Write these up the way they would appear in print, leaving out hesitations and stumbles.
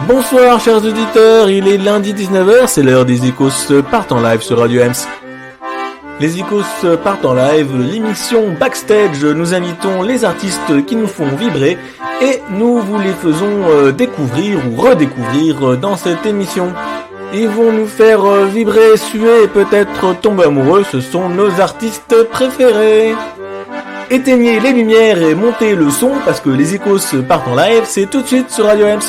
Bonsoir chers auditeurs, il est lundi 19h, c'est l'heure des Icos partent en live sur Radio Ems. Les Icos partent en live, l'émission Backstage, nous invitons les artistes qui nous font vibrer et nous vous les faisons découvrir ou redécouvrir dans cette émission. Ils vont nous faire vibrer, suer et peut-être tomber amoureux, ce sont nos artistes préférés. Éteignez les lumières et montez le son parce que les Icos partent en live, c'est tout de suite sur Radio Ems.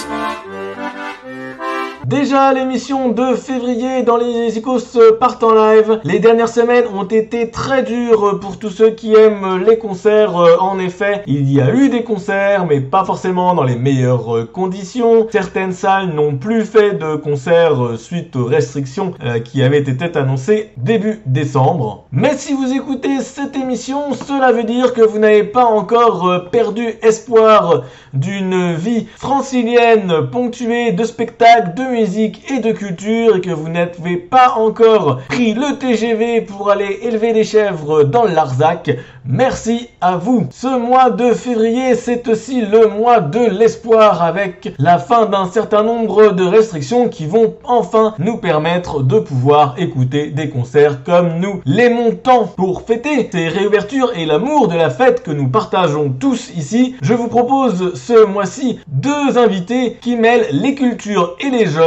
Déjà l'émission de février dans les Icos partent en live. Les dernières semaines ont été très dures pour tous ceux qui aiment les concerts. En effet, il y a eu des concerts, mais pas forcément dans les meilleures conditions. Certaines salles n'ont plus fait de concerts suite aux restrictions qui avaient été annoncées début décembre. Mais si vous écoutez cette émission, cela veut dire que vous n'avez pas encore perdu espoir d'une vie francilienne ponctuée de spectacles, de musique et de culture et que vous n'avez pas encore pris le TGV pour aller élever des chèvres dans le Larzac, merci à vous. Ce mois de février, c'est aussi le mois de l'espoir avec la fin d'un certain nombre de restrictions qui vont enfin nous permettre de pouvoir écouter des concerts comme nous l'aimons tant. Pour fêter ces réouvertures et l'amour de la fête que nous partageons tous ici, je vous propose ce mois-ci deux invités qui mêlent les cultures et les genres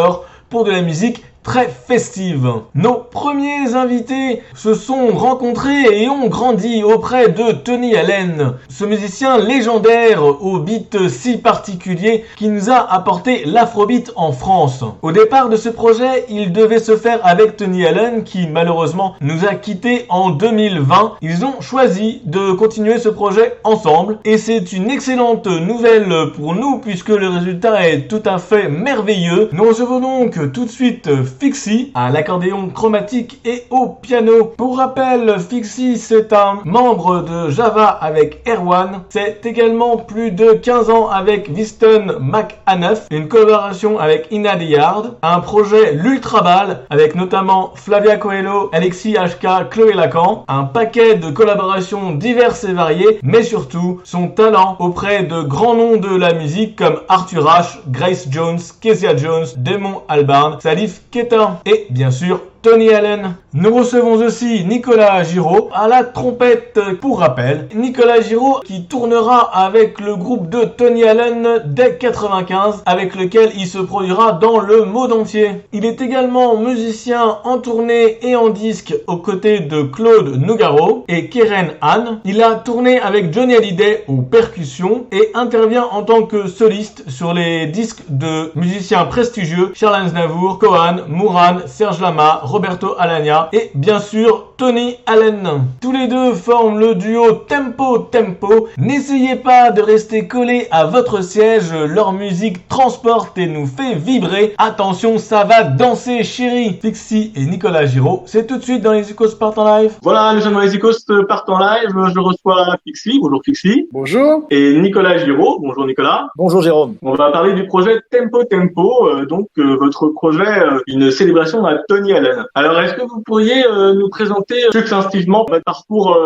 pour de la musique très festive. Nos premiers invités se sont rencontrés et ont grandi auprès de Tony Allen, ce musicien légendaire au beat si particulier qui nous a apporté l'afrobeat en France. Au départ de ce projet, il devait se faire avec Tony Allen qui malheureusement nous a quittés en 2020. Ils ont choisi de continuer ce projet ensemble et c'est une excellente nouvelle pour nous puisque le résultat est tout à fait merveilleux. Nous recevons donc tout de suite Fixie à l'accordéon chromatique et au piano. Pour rappel, Fixie c'est un membre de Java avec Erwan. C'est également plus de 15 ans avec Viston McAnuff, une collaboration avec Ina Yard, un projet l'Ultrabal avec notamment Flavia Coelho, Alexis HK, Chloé Lacan, un paquet de collaborations diverses et variées, mais surtout son talent auprès de grands noms de la musique comme Arthur Ashe, Grace Jones, Kezia Jones, Damon Albarn, Salif Keita et bien sûr Tony Allen. Nous recevons aussi Nicolas Giraud à la trompette. Pour rappel, Nicolas Giraud qui tournera avec le groupe de Tony Allen dès 95 avec lequel il se produira dans le monde entier. Il est également musicien en tournée et en disque aux côtés de Claude Nougaro et Keren Han. Il a tourné avec Johnny Hallyday aux percussions et intervient en tant que soliste sur les disques de musiciens prestigieux Charles Aznavour, Cohan, Mouran, Serge Lama, Roberto Alagna et bien sûr Tony Allen. Tous les deux forment le duo Tempo Tempo. N'essayez pas de rester collé à votre siège, leur musique transporte et nous fait vibrer. Attention, ça va danser chérie. Fixie et Nicolas Giraud, c'est tout de suite dans les Icos partent en live. Voilà, nous sommes dans les Icos partent en live. Je reçois Fixie, bonjour Fixie. Bonjour. Et Nicolas Giraud, bonjour Nicolas. Bonjour Jérôme. On va parler du projet Tempo Tempo, votre projet, une célébration à Tony Allen. Alors, est-ce que vous pourriez nous présenter succinctivement votre parcours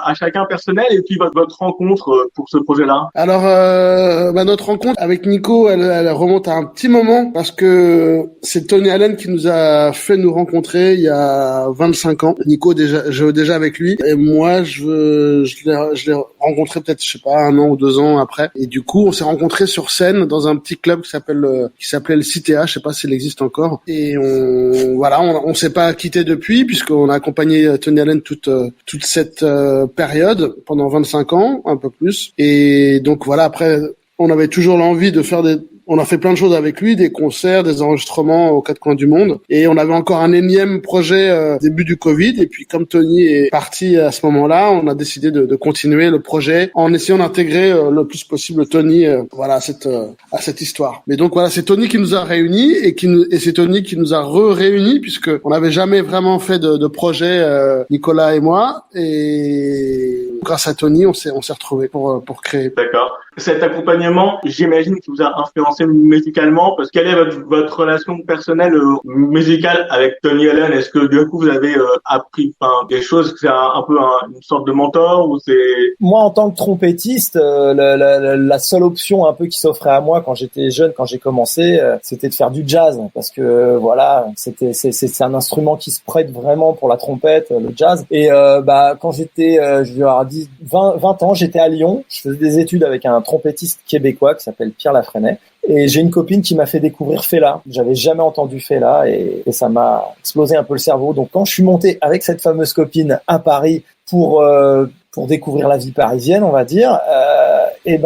à chacun personnel et puis votre rencontre pour ce projet-là? Alors, notre rencontre avec Nico, elle remonte à un petit moment parce que c'est Tony Allen qui nous a fait nous rencontrer il y a 25 ans. Nico, je jouais déjà avec lui et moi, je l'ai rencontré peut-être, je sais pas, 1 an ou 2 ans après. Et du coup, on s'est rencontrés sur scène dans un petit club qui s'appelait le CTA, je sais pas s'il existe encore. Et on s'est pas quitté depuis puisqu'on a accompagné Tony Allen toute cette période pendant 25 ans, un peu plus. Et donc voilà, après on avait toujours l'envie de faire on a fait plein de choses avec lui, des concerts, des enregistrements aux 4 coins du monde. Et on avait encore un énième projet début du Covid. Et puis comme Tony est parti à ce moment-là, on a décidé de continuer le projet en essayant d'intégrer le plus possible Tony à cette histoire. Mais donc voilà, c'est Tony qui nous a réunis et c'est Tony qui nous a réunis puisque on n'avait jamais vraiment fait de projet, Nicolas et moi. Et grâce à Tony, on s'est retrouvés pour créer. D'accord. Cet accompagnement, j'imagine qu'il vous a influencé musicalement, parce que quelle est votre relation personnelle musicale avec Tony Allen? Est-ce que du coup vous avez appris des choses, que c'est un peu une sorte de mentor ou c'est... Moi, en tant que trompettiste, la seule option un peu qui s'offrait à moi quand j'étais jeune, quand j'ai commencé, c'était de faire du jazz, parce que voilà, c'est un instrument qui se prête vraiment pour la trompette, le jazz. Et quand j'étais, je vais avoir 20 ans, j'étais à Lyon, je faisais des études avec un trompettiste québécois qui s'appelle Pierre Lafresnaye. Et j'ai une copine qui m'a fait découvrir Fela. J'avais jamais entendu Fela et ça m'a explosé un peu le cerveau. Donc quand je suis monté avec cette fameuse copine à Paris pour découvrir la vie parisienne, on va dire,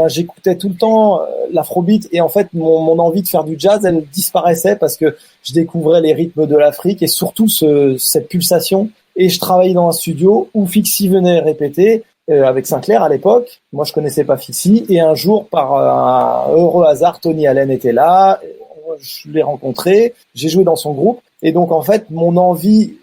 j'écoutais tout le temps l'afrobeat et en fait mon envie de faire du jazz, elle disparaissait parce que je découvrais les rythmes de l'Afrique et surtout cette pulsation. Et je travaillais dans un studio où Fixie venait répéter avec Sinclair à l'époque. Moi, je connaissais pas Fixie. Et un jour, par un heureux hasard, Tony Allen était là. Je l'ai rencontré. J'ai joué dans son groupe. Et donc, en fait, mon envie,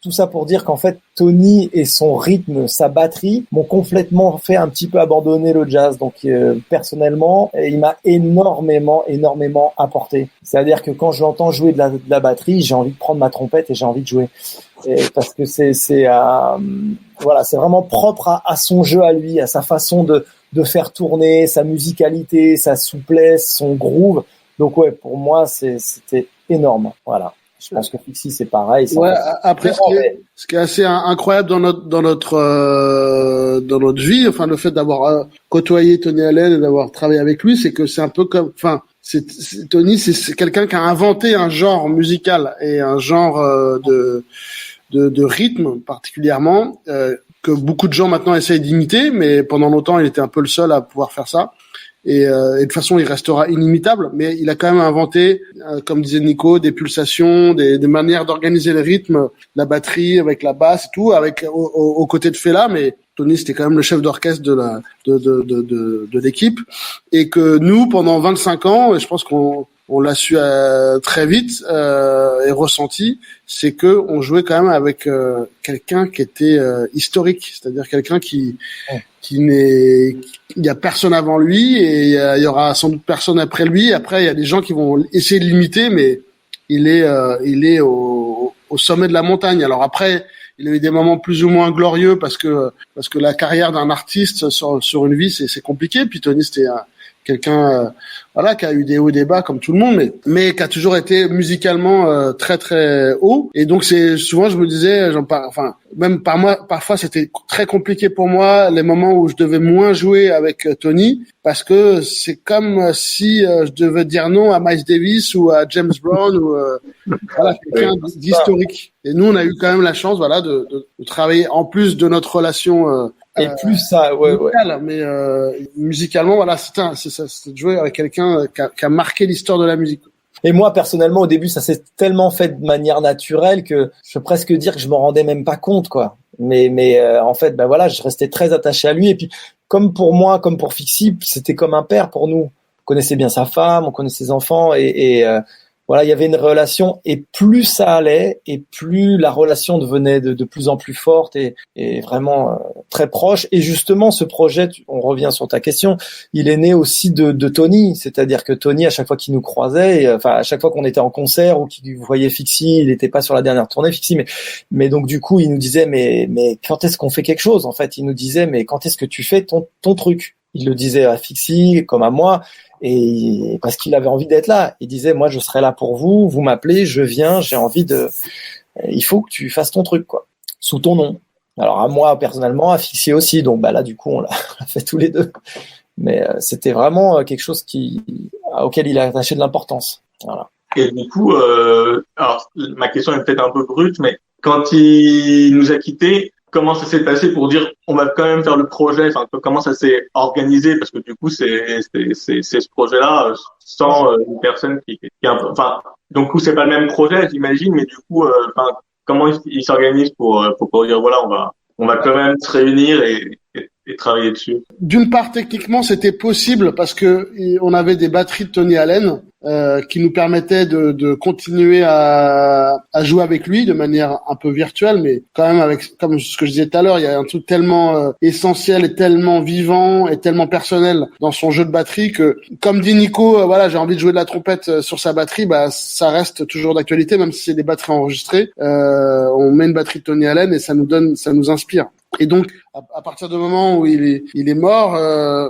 tout ça pour dire qu'en fait, Tony et son rythme, sa batterie, m'ont complètement fait un petit peu abandonner le jazz. Donc, personnellement, il m'a énormément apporté. C'est-à-dire que quand je l'entends jouer de la batterie, j'ai envie de prendre ma trompette et j'ai envie de jouer. Parce que c'est vraiment propre à son jeu à lui, à sa façon de faire tourner, sa musicalité, sa souplesse, son groove. Donc ouais, pour moi c'était énorme. Voilà. Je pense que Fixie c'est pareil. Ouais. Après, ce qui est assez incroyable dans notre vie, enfin le fait d'avoir côtoyé Tony Allen et d'avoir travaillé avec lui, c'est que c'est un peu comme, Tony, c'est quelqu'un qui a inventé un genre musical et un genre de rythme particulièrement que beaucoup de gens maintenant essayent d'imiter, mais pendant longtemps il était un peu le seul à pouvoir faire ça. Et de toute façon, il restera inimitable, mais il a quand même inventé, comme disait Nico, des pulsations, des manières d'organiser le rythme, la batterie avec la basse et tout, avec aux côtés de Fela, mais Tony c'était quand même le chef d'orchestre de l'équipe, et que nous pendant 25 ans, et je pense qu'on l'a su très vite et ressenti, c'est que on jouait quand même avec quelqu'un qui était historique, c'est-à-dire quelqu'un qui il y a personne avant lui et il y aura sans doute personne après lui. Après, il y a des gens qui vont essayer de l'imiter, mais il est au sommet de la montagne. Alors après, il a eu des moments plus ou moins glorieux parce que la carrière d'un artiste sur une vie, c'est compliqué. Puis Tony, c'était quelqu'un qui a eu des hauts et des bas comme tout le monde, mais qui a toujours été musicalement très très haut. Et donc c'est souvent, je me disais, même parfois c'était très compliqué pour moi les moments où je devais moins jouer avec Tony, parce que c'est comme si je devais dire non à Miles Davis ou à James Brown ou quelqu'un d'historique. Et nous on a eu quand même la chance de travailler en plus de notre relation et plus ça, ouais. Mais musicalement, c'est de jouer avec quelqu'un qui a marqué l'histoire de la musique. Et moi, personnellement, au début, ça s'est tellement fait de manière naturelle que je peux presque dire que je m'en rendais même pas compte, quoi. Mais en fait, je restais très attaché à lui. Et puis, comme pour moi, comme pour Fixie, c'était comme un père pour nous. On connaissait bien sa femme, on connaissait ses enfants, et il y avait une relation, et plus ça allait, et plus la relation devenait de plus en plus forte et vraiment très proche. Et justement, ce projet, on revient sur ta question, il est né aussi de Tony, c'est-à-dire que Tony, à chaque fois qu'il nous croisait, à chaque fois qu'on était en concert ou qu'il voyait Fixie, il n'était pas sur la dernière tournée Fixie, mais donc du coup, il nous disait mais quand est-ce qu'on fait quelque chose? En fait, il nous disait mais quand est-ce que tu fais ton truc? Il le disait à Fixie comme à moi. Et parce qu'il avait envie d'être là, il disait moi je serai là pour vous, vous m'appelez, je viens, j'ai envie il faut que tu fasses ton truc quoi, sous ton nom. Alors à moi personnellement, à Fixie aussi, donc là du coup on l'a fait tous les deux. Mais c'était vraiment quelque chose auquel il a attaché de l'importance. Voilà. Et du coup, alors ma question est peut-être un peu brute, mais quand il nous a quittés, comment ça s'est passé pour dire on va quand même faire le projet, comment ça s'est organisé, parce que du coup c'est ce projet-là sans une personne qui donc coup c'est pas le même projet j'imagine, mais du coup comment il s'organise pour dire voilà on va quand même se réunir et et travailler dessus? D'une part, techniquement, c'était possible parce que on avait des batteries de Tony Allen qui nous permettaient de continuer à jouer avec lui de manière un peu virtuelle, mais quand même avec, comme ce que je disais tout à l'heure, il y a un truc tellement essentiel et tellement vivant et tellement personnel dans son jeu de batterie que, comme dit Nico, voilà, j'ai envie de jouer de la trompette sur sa batterie, bah ça reste toujours d'actualité, même si c'est des batteries enregistrées. On met une batterie de Tony Allen et ça nous inspire. Et donc, à partir du moment où il est mort,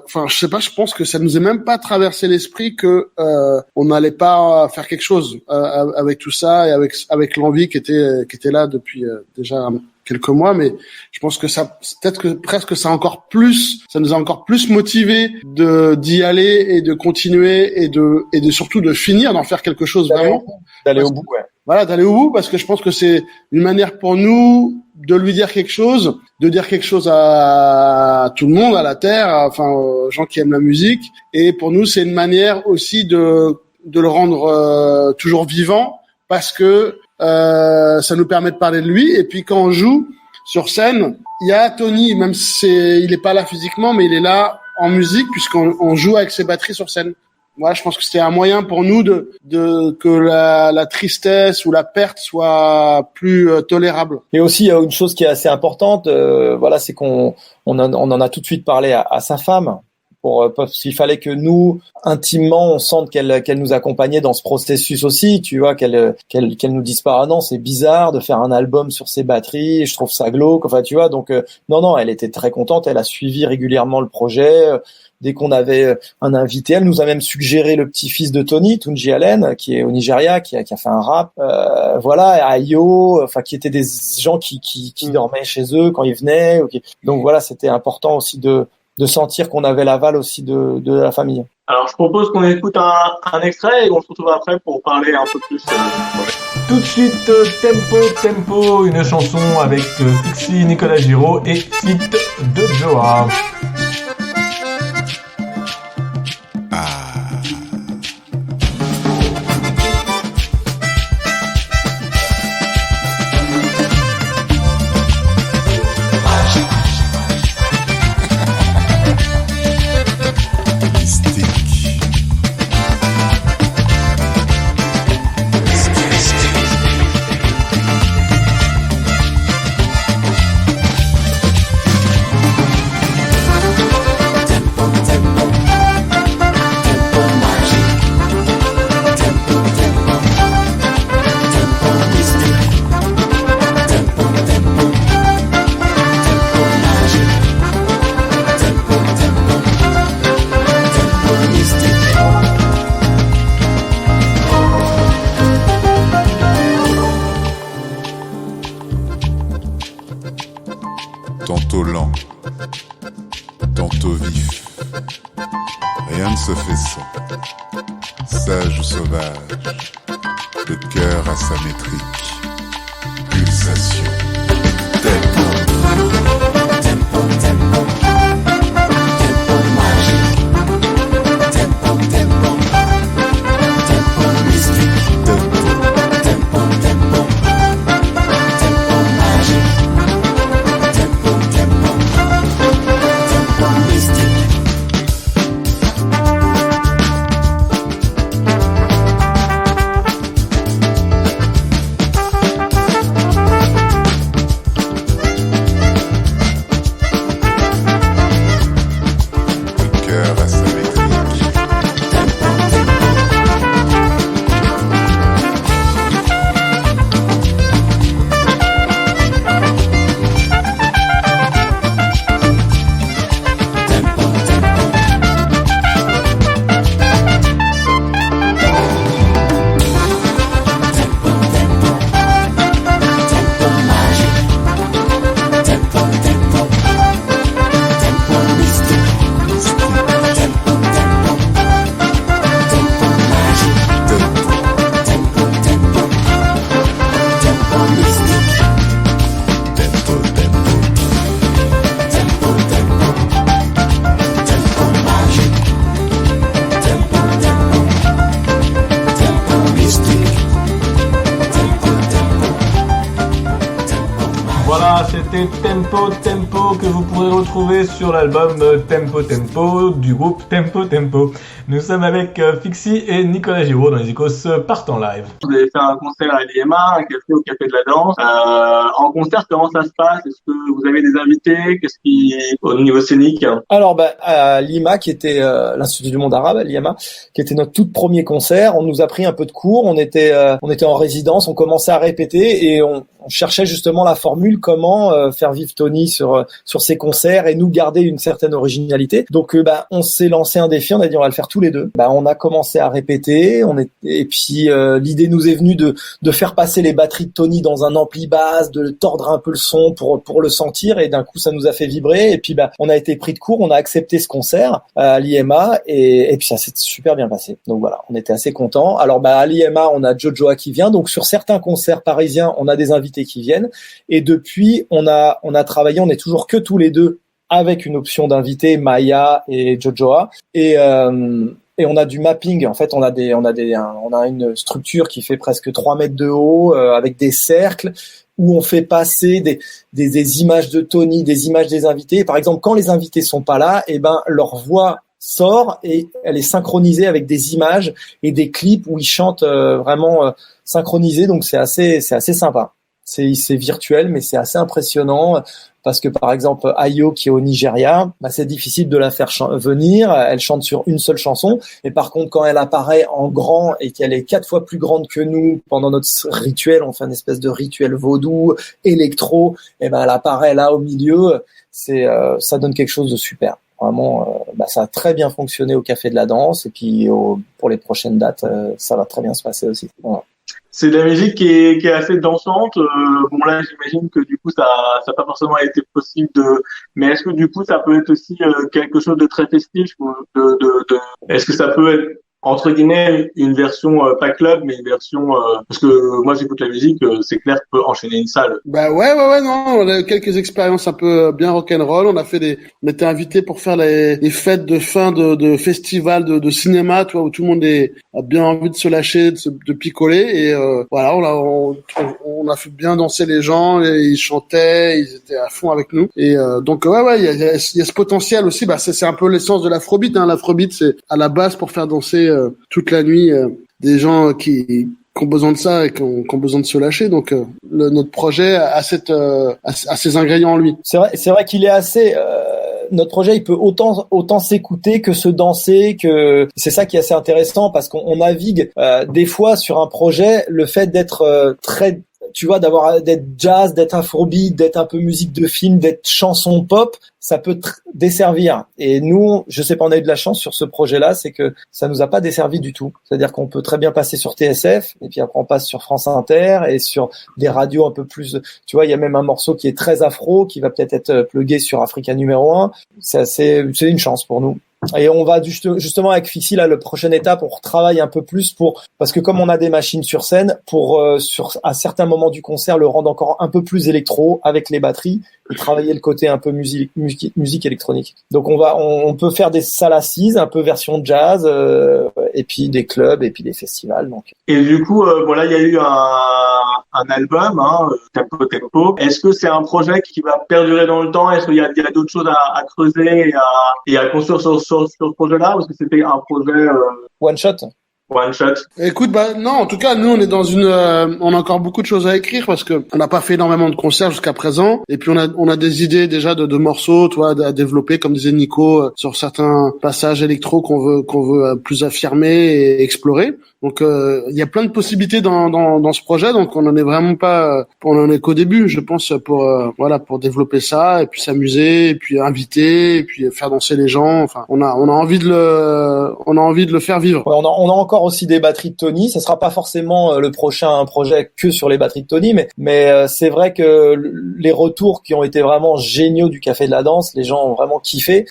enfin, je sais pas, je pense que ça nous est même pas traversé l'esprit que on n'allait pas faire quelque chose avec tout ça et avec l'envie qui était là depuis déjà quelques mois. Mais je pense que ça, peut-être que presque ça nous a encore plus motivé d'y aller et de continuer et de surtout de finir d'en faire quelque chose vraiment. D'aller au bout, ouais. Voilà, d'aller au bout, parce que je pense que c'est une manière pour nous de lui dire quelque chose, de dire quelque chose à tout le monde, à la terre, enfin aux gens qui aiment la musique. Et pour nous, c'est une manière aussi de le rendre toujours vivant, parce que ça nous permet de parler de lui. Et puis quand on joue sur scène, il y a Tony, même si il est pas là physiquement, mais il est là en musique puisqu'on joue avec ses batteries sur scène. Moi, je pense que c'était un moyen pour nous que la tristesse ou la perte soit plus tolérable. Et aussi, il y a une chose qui est assez importante, voilà, c'est qu'on en a tout de suite parlé à sa femme, parce qu'il fallait que nous, intimement, on sente qu'elle nous accompagnait dans ce processus aussi, tu vois, qu'elle nous dise pas, ah non, c'est bizarre de faire un album sur ses batteries, je trouve ça glauque, enfin, tu vois, donc, non, elle était très contente, elle a suivi régulièrement le projet. Dès qu'on avait un invité, elle nous a même suggéré le petit-fils de Tony, Tunji Allen, qui est au Nigeria, qui a fait un rap, voilà, Ayo, enfin qui étaient des gens qui dormaient chez eux quand ils venaient. Okay. Donc voilà, c'était important aussi de sentir qu'on avait l'aval aussi de la famille. Alors je propose qu'on écoute un extrait et on se retrouve après pour parler un peu plus. Tout de suite, Tempo, une chanson avec Pixie, Nicolas Giraud et Fit de Joa. Tantôt lent, tantôt vif, rien ne se fait sans. Sage ou sauvage, le cœur à sa métrique, pulsation, tempo, tempo, tempo, tempo magique, tempo, tempo, tempo mystique, tempo, tempo, tempo, tempo magique. Voilà, c'était Tempo Tempo que vous pourrez retrouver sur l'album Tempo Tempo du groupe Tempo Tempo. Nous sommes avec Fixie et Nicolas Giraud dans les Icos partent en live. Vous avez fait un concert à l'IMA, un café au Café de la Danse. En concert, comment ça se passe? Est-ce que vous avez des invités? Qu'est-ce qui, au niveau scénique? Alors, à l'IMA, qui était l'Institut du Monde Arabe, à l'IMA, qui était notre tout premier concert, on nous a pris un peu de cours. On était en résidence, on commençait à répéter et on cherchait justement la formule comment faire vivre Tony sur ses concerts et nous garder une certaine originalité. Donc on s'est lancé un défi, on a dit on va le faire tous les deux. On a commencé à répéter, et puis l'idée nous est venue de faire passer les batteries de Tony dans un ampli basse, de tordre un peu le son pour le sentir, et d'un coup ça nous a fait vibrer, et puis on a été pris de court, on a accepté ce concert à l'IMA et puis ça s'est super bien passé. Donc voilà, on était assez contents. Alors à l'IMA, on a Jojoa qui vient, donc sur certains concerts parisiens, on a des invités qui viennent, et depuis on a travaillé, on est toujours que tous les deux avec une option d'invités, Maya et Jojoa, et on a du mapping. En fait, on a une structure qui fait presque 3 mètres de haut, avec des cercles où on fait passer des images de Tony, des images des invités. Et par exemple, quand les invités sont pas là, leur voix sort et elle est synchronisée avec des images et des clips où ils chantent vraiment synchronisés. Donc c'est assez sympa. C'est virtuel, mais c'est assez impressionnant parce que par exemple Ayo qui est au Nigeria, c'est difficile de la faire venir. Elle chante sur une seule chanson, et par contre quand elle apparaît en grand et qu'elle est 4 fois plus grande que nous pendant notre rituel, on fait une espèce de rituel vaudou électro, et elle apparaît là au milieu. Ça donne quelque chose de super. Vraiment, ça a très bien fonctionné au Café de la Danse, et puis pour les prochaines dates, ça va très bien se passer aussi. Voilà. C'est de la musique qui est assez dansante. Bon là, j'imagine que du coup ça n'a pas forcément été possible mais est-ce que du coup ça peut être aussi quelque chose de très festif, est-ce que ça peut être entre guillemets une version pas club, mais une version parce que moi j'écoute la musique, c'est clair que peut enchaîner une salle. Ouais, non, on a eu quelques expériences un peu bien rock'n'roll. On était invités pour faire les fêtes de fin de festival de cinéma, tu vois, où tout le monde a bien envie de se lâcher, de picoler, et voilà, on a fait bien danser les gens, et ils chantaient, ils étaient à fond avec nous, et donc ouais, il y a ce potentiel aussi. C'est un peu l'essence de l'afrobeat, hein. L'afrobeat, c'est à la base pour faire danser toute la nuit des gens qui ont besoin de ça et qui ont besoin de se lâcher. Donc notre projet a ces ingrédients en lui. C'est vrai qu'il est assez notre projet, il peut autant s'écouter que se danser, que c'est ça qui est assez intéressant, parce qu'on navigue des fois sur un projet, le fait d'être très, tu vois, d'être jazz, d'être afrobeat, d'être un peu musique de film, d'être chanson pop, ça peut desservir. Et nous, je sais pas, on a eu de la chance sur ce projet-là, c'est que ça nous a pas desservi du tout. C'est-à-dire qu'on peut très bien passer sur TSF, et puis après on passe sur France Inter et sur des radios un peu plus, tu vois, il y a même un morceau qui est très afro, qui va peut-être être plugué sur Africa numéro 1. C'est une chance pour nous. Et on va justement avec Fixie, là, la prochaine étape, on retravaille un peu plus parce que comme on a des machines sur scène, à certains moments du concert, le rendre encore un peu plus électro avec les batteries, et travailler le côté un peu musique électronique. Donc on peut faire des salles assises, un peu version jazz, et puis des clubs, et puis des festivals, donc. Et du coup, voilà, il y a eu un album, Tempo Tempo. Est-ce que c'est un projet qui va perdurer dans le temps? Est-ce qu'il y a d'autres choses à creuser et à construire sur ce projet-là, ou est-ce que c'était un projet one shot? One shot. Écoute, non, en tout cas, nous, on est dans on a encore beaucoup de choses à écrire, parce que on n'a pas fait énormément de concerts jusqu'à présent. Et puis, on a des idées déjà de morceaux, tu vois, à développer, comme disait Nico, sur certains passages électro qu'on veut plus affirmer et explorer. Donc, il y a plein de possibilités dans ce projet. Donc, on en est vraiment pas, on en est qu'au début, je pense, pour développer ça, et puis s'amuser, et puis inviter, et puis faire danser les gens. Enfin, on a envie de le faire vivre. Ouais, on a encore aussi des batteries de Tony. Ça sera pas forcément le prochain projet que sur les batteries de Tony, mais c'est vrai que les retours qui ont été vraiment géniaux du Café de la Danse, les gens ont vraiment kiffé.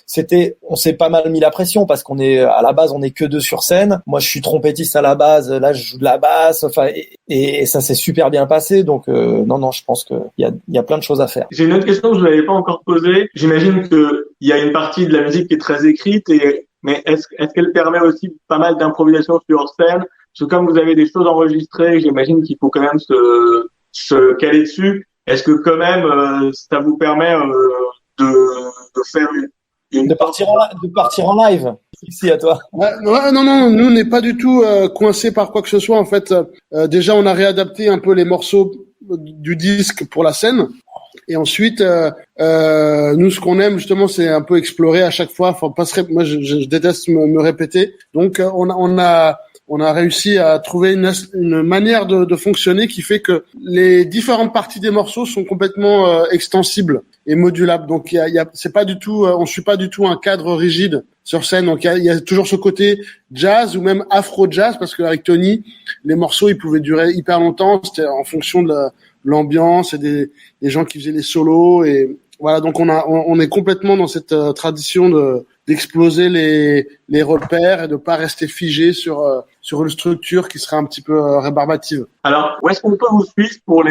On s'est pas mal mis la pression, parce à la base, on est que 2 sur scène. Moi, je suis trompettiste à la base. Là, je joue de la basse. Enfin, et ça s'est super bien passé. Donc, non, je pense que il y a plein de choses à faire. J'ai une autre question que je ne vous avais pas encore posée. J'imagine que il y a une partie de la musique qui est très écrite, mais est-ce qu'elle permet aussi pas mal d'improvisation sur scène? Parce que comme vous avez des choses enregistrées, j'imagine qu'il faut quand même se caler dessus. est-ce que quand même ça vous permet de faire de partir en live ici à toi? Ouais, non, nous on n'est pas du tout coincés par quoi que ce soit. En fait, déjà on a réadapté un peu les morceaux du disque pour la scène. Et ensuite, nous, ce qu'on aime justement, c'est un peu explorer à chaque fois. Enfin, moi, je déteste me répéter. Donc, on a réussi à trouver une manière de fonctionner qui fait que les différentes parties des morceaux sont complètement extensibles et modulables. Donc, c'est pas du tout, on suit pas du tout un cadre rigide sur scène. Donc, il y a toujours ce côté jazz ou même afro jazz, parce qu'avec Tony, les morceaux ils pouvaient durer hyper longtemps. C'était en fonction de l'ambiance et des gens qui faisaient les solos, et voilà. Donc on est complètement dans cette tradition d'exploser les repères et de pas rester figé sur une structure qui serait un petit peu rébarbative. Alors, où est-ce qu'on peut vous suivre pour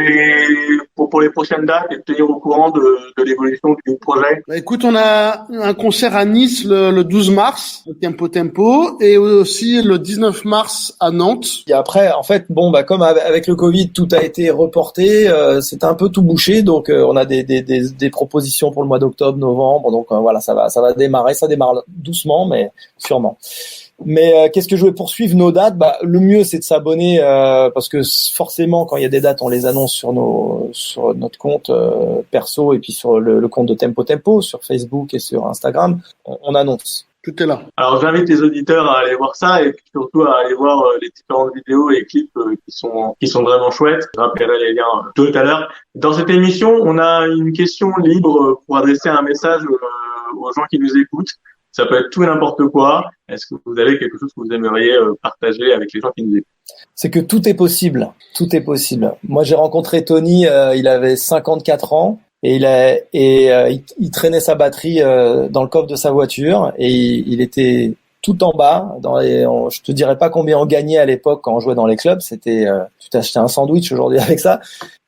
les prochaines dates et tenir au courant de l'évolution du projet? Bah, écoute, on a un concert à Nice le 12 mars, au Tempo, et aussi le 19 mars à Nantes. Et après, en fait, comme avec le Covid, tout a été reporté, c'était un peu tout bouché, donc on a des propositions pour le mois d'octobre, novembre, donc voilà, ça va démarrer, ça démarre doucement, mais sûrement. Mais qu'est-ce que je vais poursuivre nos dates? Le mieux c'est de s'abonner parce que forcément quand il y a des dates on les annonce sur notre compte perso et puis sur le compte de Tempo sur Facebook et sur Instagram, on annonce. Tout est là. Alors j'invite les auditeurs à aller voir ça et puis surtout à aller voir les différentes vidéos et clips qui sont vraiment chouettes. Je rappellerai les liens tout à l'heure. Dans cette émission, on a une question libre pour adresser un message aux gens qui nous écoutent. Ça peut être tout et n'importe quoi. Est-ce que vous avez quelque chose que vous aimeriez partager avec les gens qui nous écoutent? C'est que tout est possible. Tout est possible. Moi, j'ai rencontré Tony, il avait 54 ans et il traînait sa batterie dans le coffre de sa voiture et il était tout en bas. Je te dirais pas combien on gagnait à l'époque quand on jouait dans les clubs. C'était, tu t'achetais un sandwich aujourd'hui avec ça.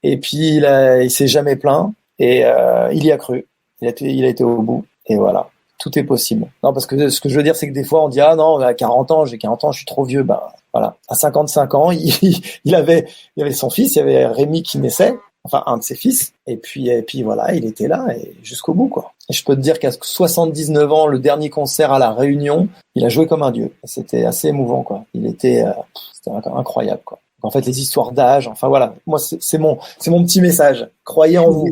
Et puis il s'est jamais plaint et il y a cru. Il a été au bout et voilà. Tout est possible. Non, parce que ce que je veux dire, c'est que des fois, on dit, ah non, à 40 ans, j'ai 40 ans, je suis trop vieux. Voilà. À 55 ans, il avait son fils, il y avait Rémi qui naissait, enfin, un de ses fils. Et puis voilà, il était là, et jusqu'au bout, quoi. Et je peux te dire qu'à 79 ans, le dernier concert à La Réunion, il a joué comme un dieu. Et c'était assez émouvant, quoi. C'était incroyable, quoi. En fait, les histoires d'âge, enfin voilà. Moi, c'est mon petit message. Croyez en vous.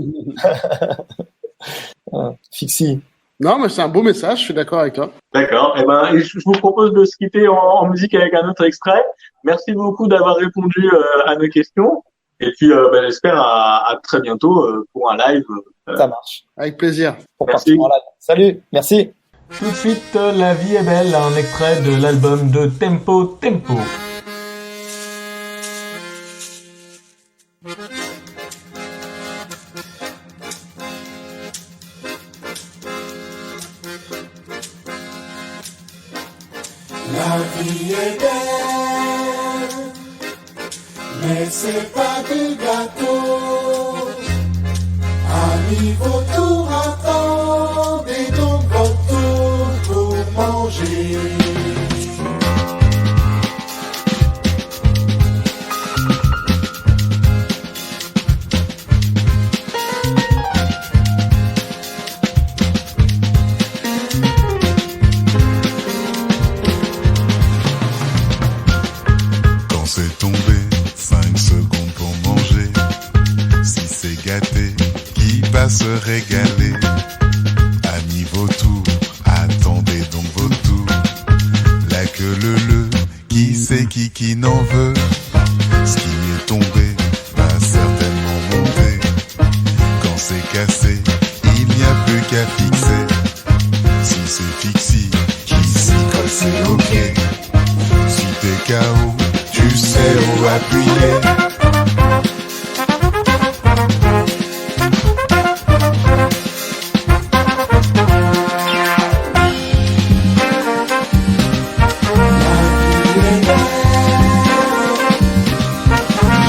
Fixie. Non, mais c'est un beau message, je suis d'accord avec toi. D'accord. Je vous propose de se quitter en musique avec un autre extrait. Merci beaucoup d'avoir répondu à nos questions. Et puis, j'espère à très bientôt pour un live. Ça marche. Avec plaisir. Pour partir en live. Salut, merci. Tout de suite, La vie est belle, un extrait de l'album de Tempo. La vie est belle, mais c'est pas du gâteau. Amis, vos tours attendez donc votre tour pour manger. C'est tombé, 5 secondes pour manger. Si c'est gâté, qui va se régaler? Amis vautours, attendez donc vos tours. La queue le, qui c'est qui n'en veut? Ce qui est tombé va certainement monter. Quand c'est cassé, il n'y a plus qu'à fixer. Si c'est fixé, qui s'y colle c'est ok. Si t'es KO, tu sais où appuyer.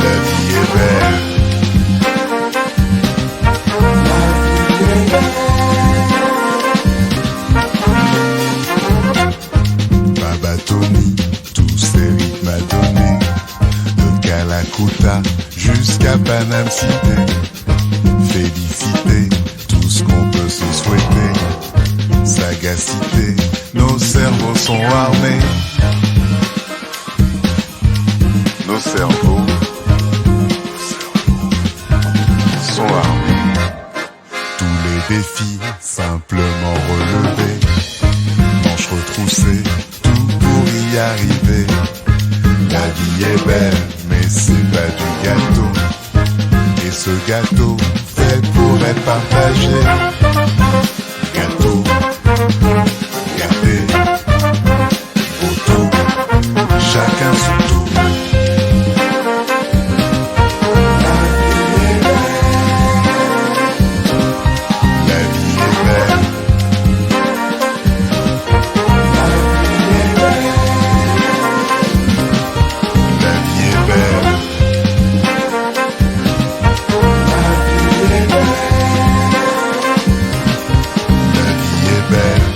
La vie est belle. Baba Tony, tous ces rythmes à donner. De Calacuta jusqu'à Paname Cité. félicité, tout ce qu'on peut se souhaiter. Sagacité, nos cerveaux sont armés. Nos cerveaux sont armés. Tous les défis simplement relevés. Manches retroussées, tout pour y arriver. La vie est belle, mais c'est pas du gâteau. Et ce gâteau fait pour être partagé. Gâteau, gâté, auto, chacun son tour. La vie est belle. La vie est belle. La vie est belle.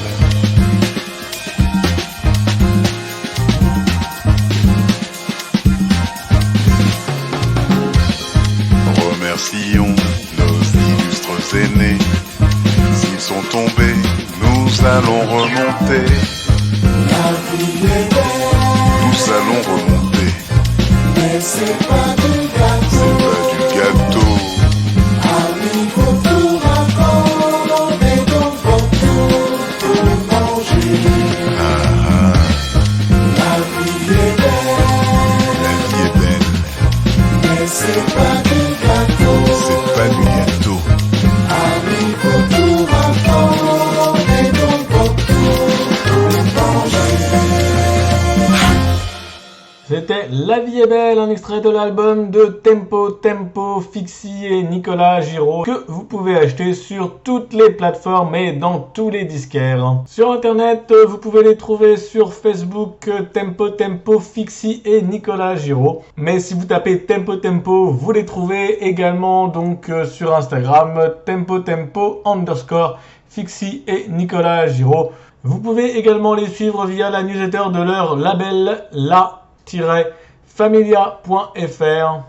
Remercions nos illustres aînés. S'ils sont tombés, nous allons remonter. La vie est belle, Nous allons remonter. mais c'est pas du C'est gâteau. pas du gâteau. Amis, faut tout raconter, donc faut tout manger. Ah, ah, La vie est belle, la vie est belle. mais c'est pas du gâteau. C'est pas du gâteau. Amis, faut tout raconter, donc faut tout manger. C'était La vie est belle, un extrait de l'album de Tempo Tempo, Fixie et Nicolas Giraud que vous pouvez acheter sur toutes les plateformes et dans tous les disquaires. Sur internet, vous pouvez les trouver sur Facebook Tempo Tempo, Fixie et Nicolas Giraud. Mais si vous tapez Tempo Tempo, vous les trouvez également donc sur Instagram Tempo Tempo _ Fixie et Nicolas Giraud. Vous pouvez également les suivre via la newsletter de leur label la-familia.fr.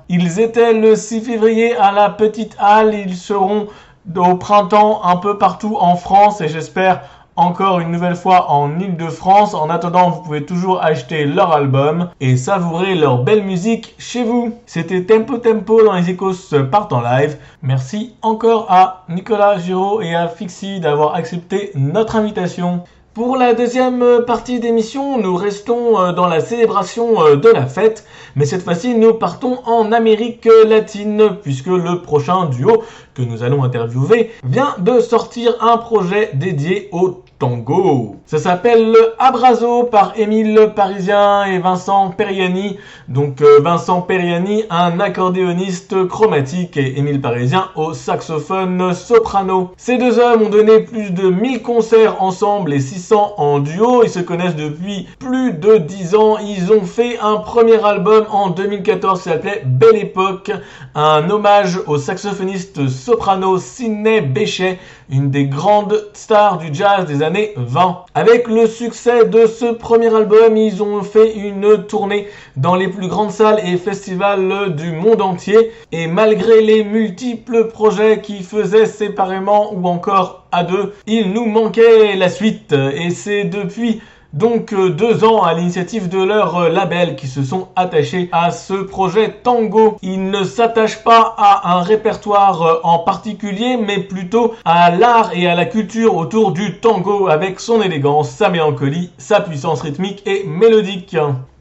Ils étaient le 6 février à la Petite Halle, ils seront au printemps un peu partout en France et j'espère encore une nouvelle fois en Île-de-France. En attendant, vous pouvez toujours acheter leur album et savourer leur belle musique chez vous. C'était Tempo Tempo dans les Icos partent en live. Merci encore à Nicolas Giraud et à Fixie d'avoir accepté notre invitation. Pour la deuxième partie d'émission, nous restons dans la célébration de la fête, mais cette fois-ci nous partons en Amérique latine puisque le prochain duo que nous allons interviewer vient de sortir un projet dédié au tango. Ça s'appelle Abrazo par Émile Parisien et Vincent Periani. Donc Vincent Periani, un accordéoniste chromatique et Émile Parisien au saxophone soprano. Ces deux hommes ont donné plus de 1000 concerts ensemble et 600 en duo. Ils se connaissent depuis plus de 10 ans. Ils ont fait un premier album en 2014 qui s'appelait Belle Époque, un hommage au saxophoniste soprano Sidney Bechet, une des grandes stars du jazz des années 20. Avec le succès de ce premier album, ils ont fait une tournée dans les plus grandes salles et festivals du monde entier. Et malgré les multiples projets qu'ils faisaient séparément ou encore à deux, il nous manquait la suite. Et c'est depuis donc 2 ans à l'initiative de leur label qui se sont attachés à ce projet tango. Ils ne s'attachent pas à un répertoire en particulier, mais plutôt à l'art et à la culture autour du tango avec son élégance, sa mélancolie, sa puissance rythmique et mélodique.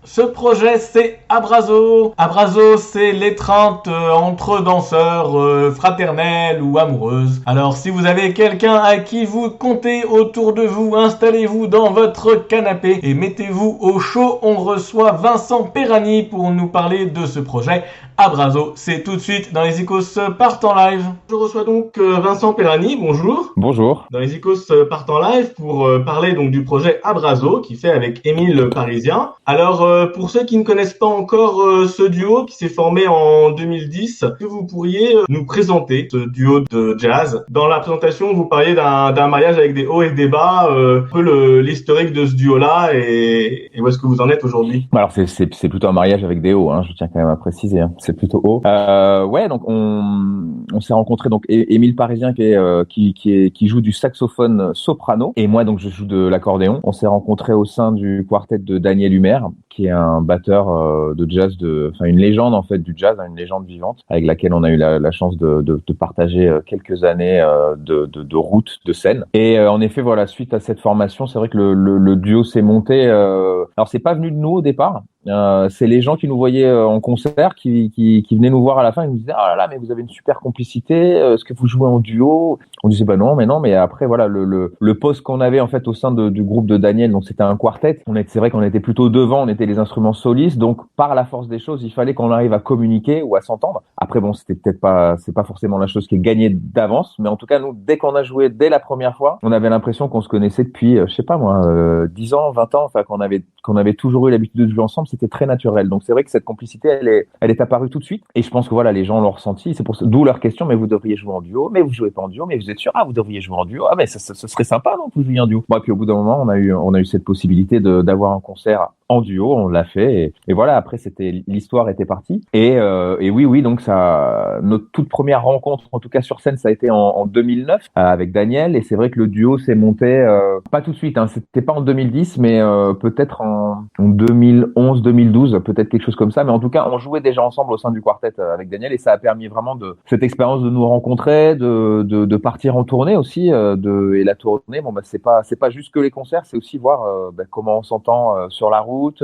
Ce projet, c'est Abrazo. Abrazo, c'est l'étreinte entre danseurs fraternelles ou amoureuses. Alors, si vous avez quelqu'un à qui vous comptez autour de vous, installez-vous dans votre canapé et mettez-vous au chaud. On reçoit Vincent Periani pour nous parler de ce projet. Abrazo, c'est tout de suite dans les Icos partent en live. Je reçois donc Vincent Periani, bonjour. Bonjour. Dans les Icos partent en live pour parler donc du projet Abrazo qui fait avec Émile Parisien. Alors pour ceux qui ne connaissent pas encore ce duo qui s'est formé en 2010, est-ce que vous pourriez nous présenter ce duo de jazz? Dans la présentation, vous parliez d'un mariage avec des hauts et des bas, un peu l'historique de ce duo-là et où est-ce que vous en êtes aujourd'hui? Alors c'est plutôt un mariage avec des hauts, hein, je tiens quand même à préciser, hein. C'est plutôt haut. Ouais, donc on on s'est rencontrés donc Émile Parisien qui joue du saxophone soprano et moi donc je joue de l'accordéon. On s'est rencontrés au sein du quartet de Daniel Humer, qui est un batteur de jazz, une légende en fait du jazz, une légende vivante, avec laquelle on a eu la chance de partager quelques années de route, de scène. Et en effet, voilà, suite à cette formation, c'est vrai que le duo s'est monté. Alors c'est pas venu de nous au départ. C'est les gens qui nous voyaient en concert, qui venaient nous voir à la fin, ils nous disaient ah là là, mais vous avez une super complicité, est-ce que vous jouez en duo? On disait bah non, mais après voilà le poste qu'on avait en fait au sein du groupe de Daniel, donc c'était un quartet. C'est vrai qu'on était plutôt devant, on était les instruments solistes, donc par la force des choses, il fallait qu'on arrive à communiquer ou à s'entendre. Après bon, c'est pas forcément la chose qui est gagnée d'avance, mais en tout cas nous, dès qu'on a joué dès la première fois, on avait l'impression qu'on se connaissait depuis je sais pas moi 10 ans, 20 ans, enfin qu'on avait toujours eu l'habitude de jouer ensemble. C'était très naturel. Donc c'est vrai que cette complicité, elle est apparue tout de suite. Et je pense que voilà, les gens l'ont ressenti. C'est pour ça, d'où leur question. Mais vous devriez jouer en duo. Mais vous jouez pas en duo. Mais vous êtes sûr? Ah, vous devriez jouer en duo. Ah, mais ça serait sympa, non, que vous jouiez en duo. Bon, et puis au bout d'un moment, on a eu cette possibilité d'avoir un concert en duo. On l'a fait. Et voilà. Après, l'histoire était partie. Et oui. Donc notre toute première rencontre, en tout cas sur scène, ça a été en 2009 avec Daniel. Et c'est vrai que le duo s'est monté pas tout de suite. Hein, c'était pas en 2010, mais peut-être en 2011, 2012, peut-être quelque chose comme ça. Mais en tout cas, on jouait déjà ensemble au sein du quartet avec Daniel et ça a permis vraiment cette expérience de nous rencontrer, de partir en tournée aussi. Et la tournée, bon, bah, c'est pas juste que les concerts, c'est aussi voir comment on s'entend sur la route,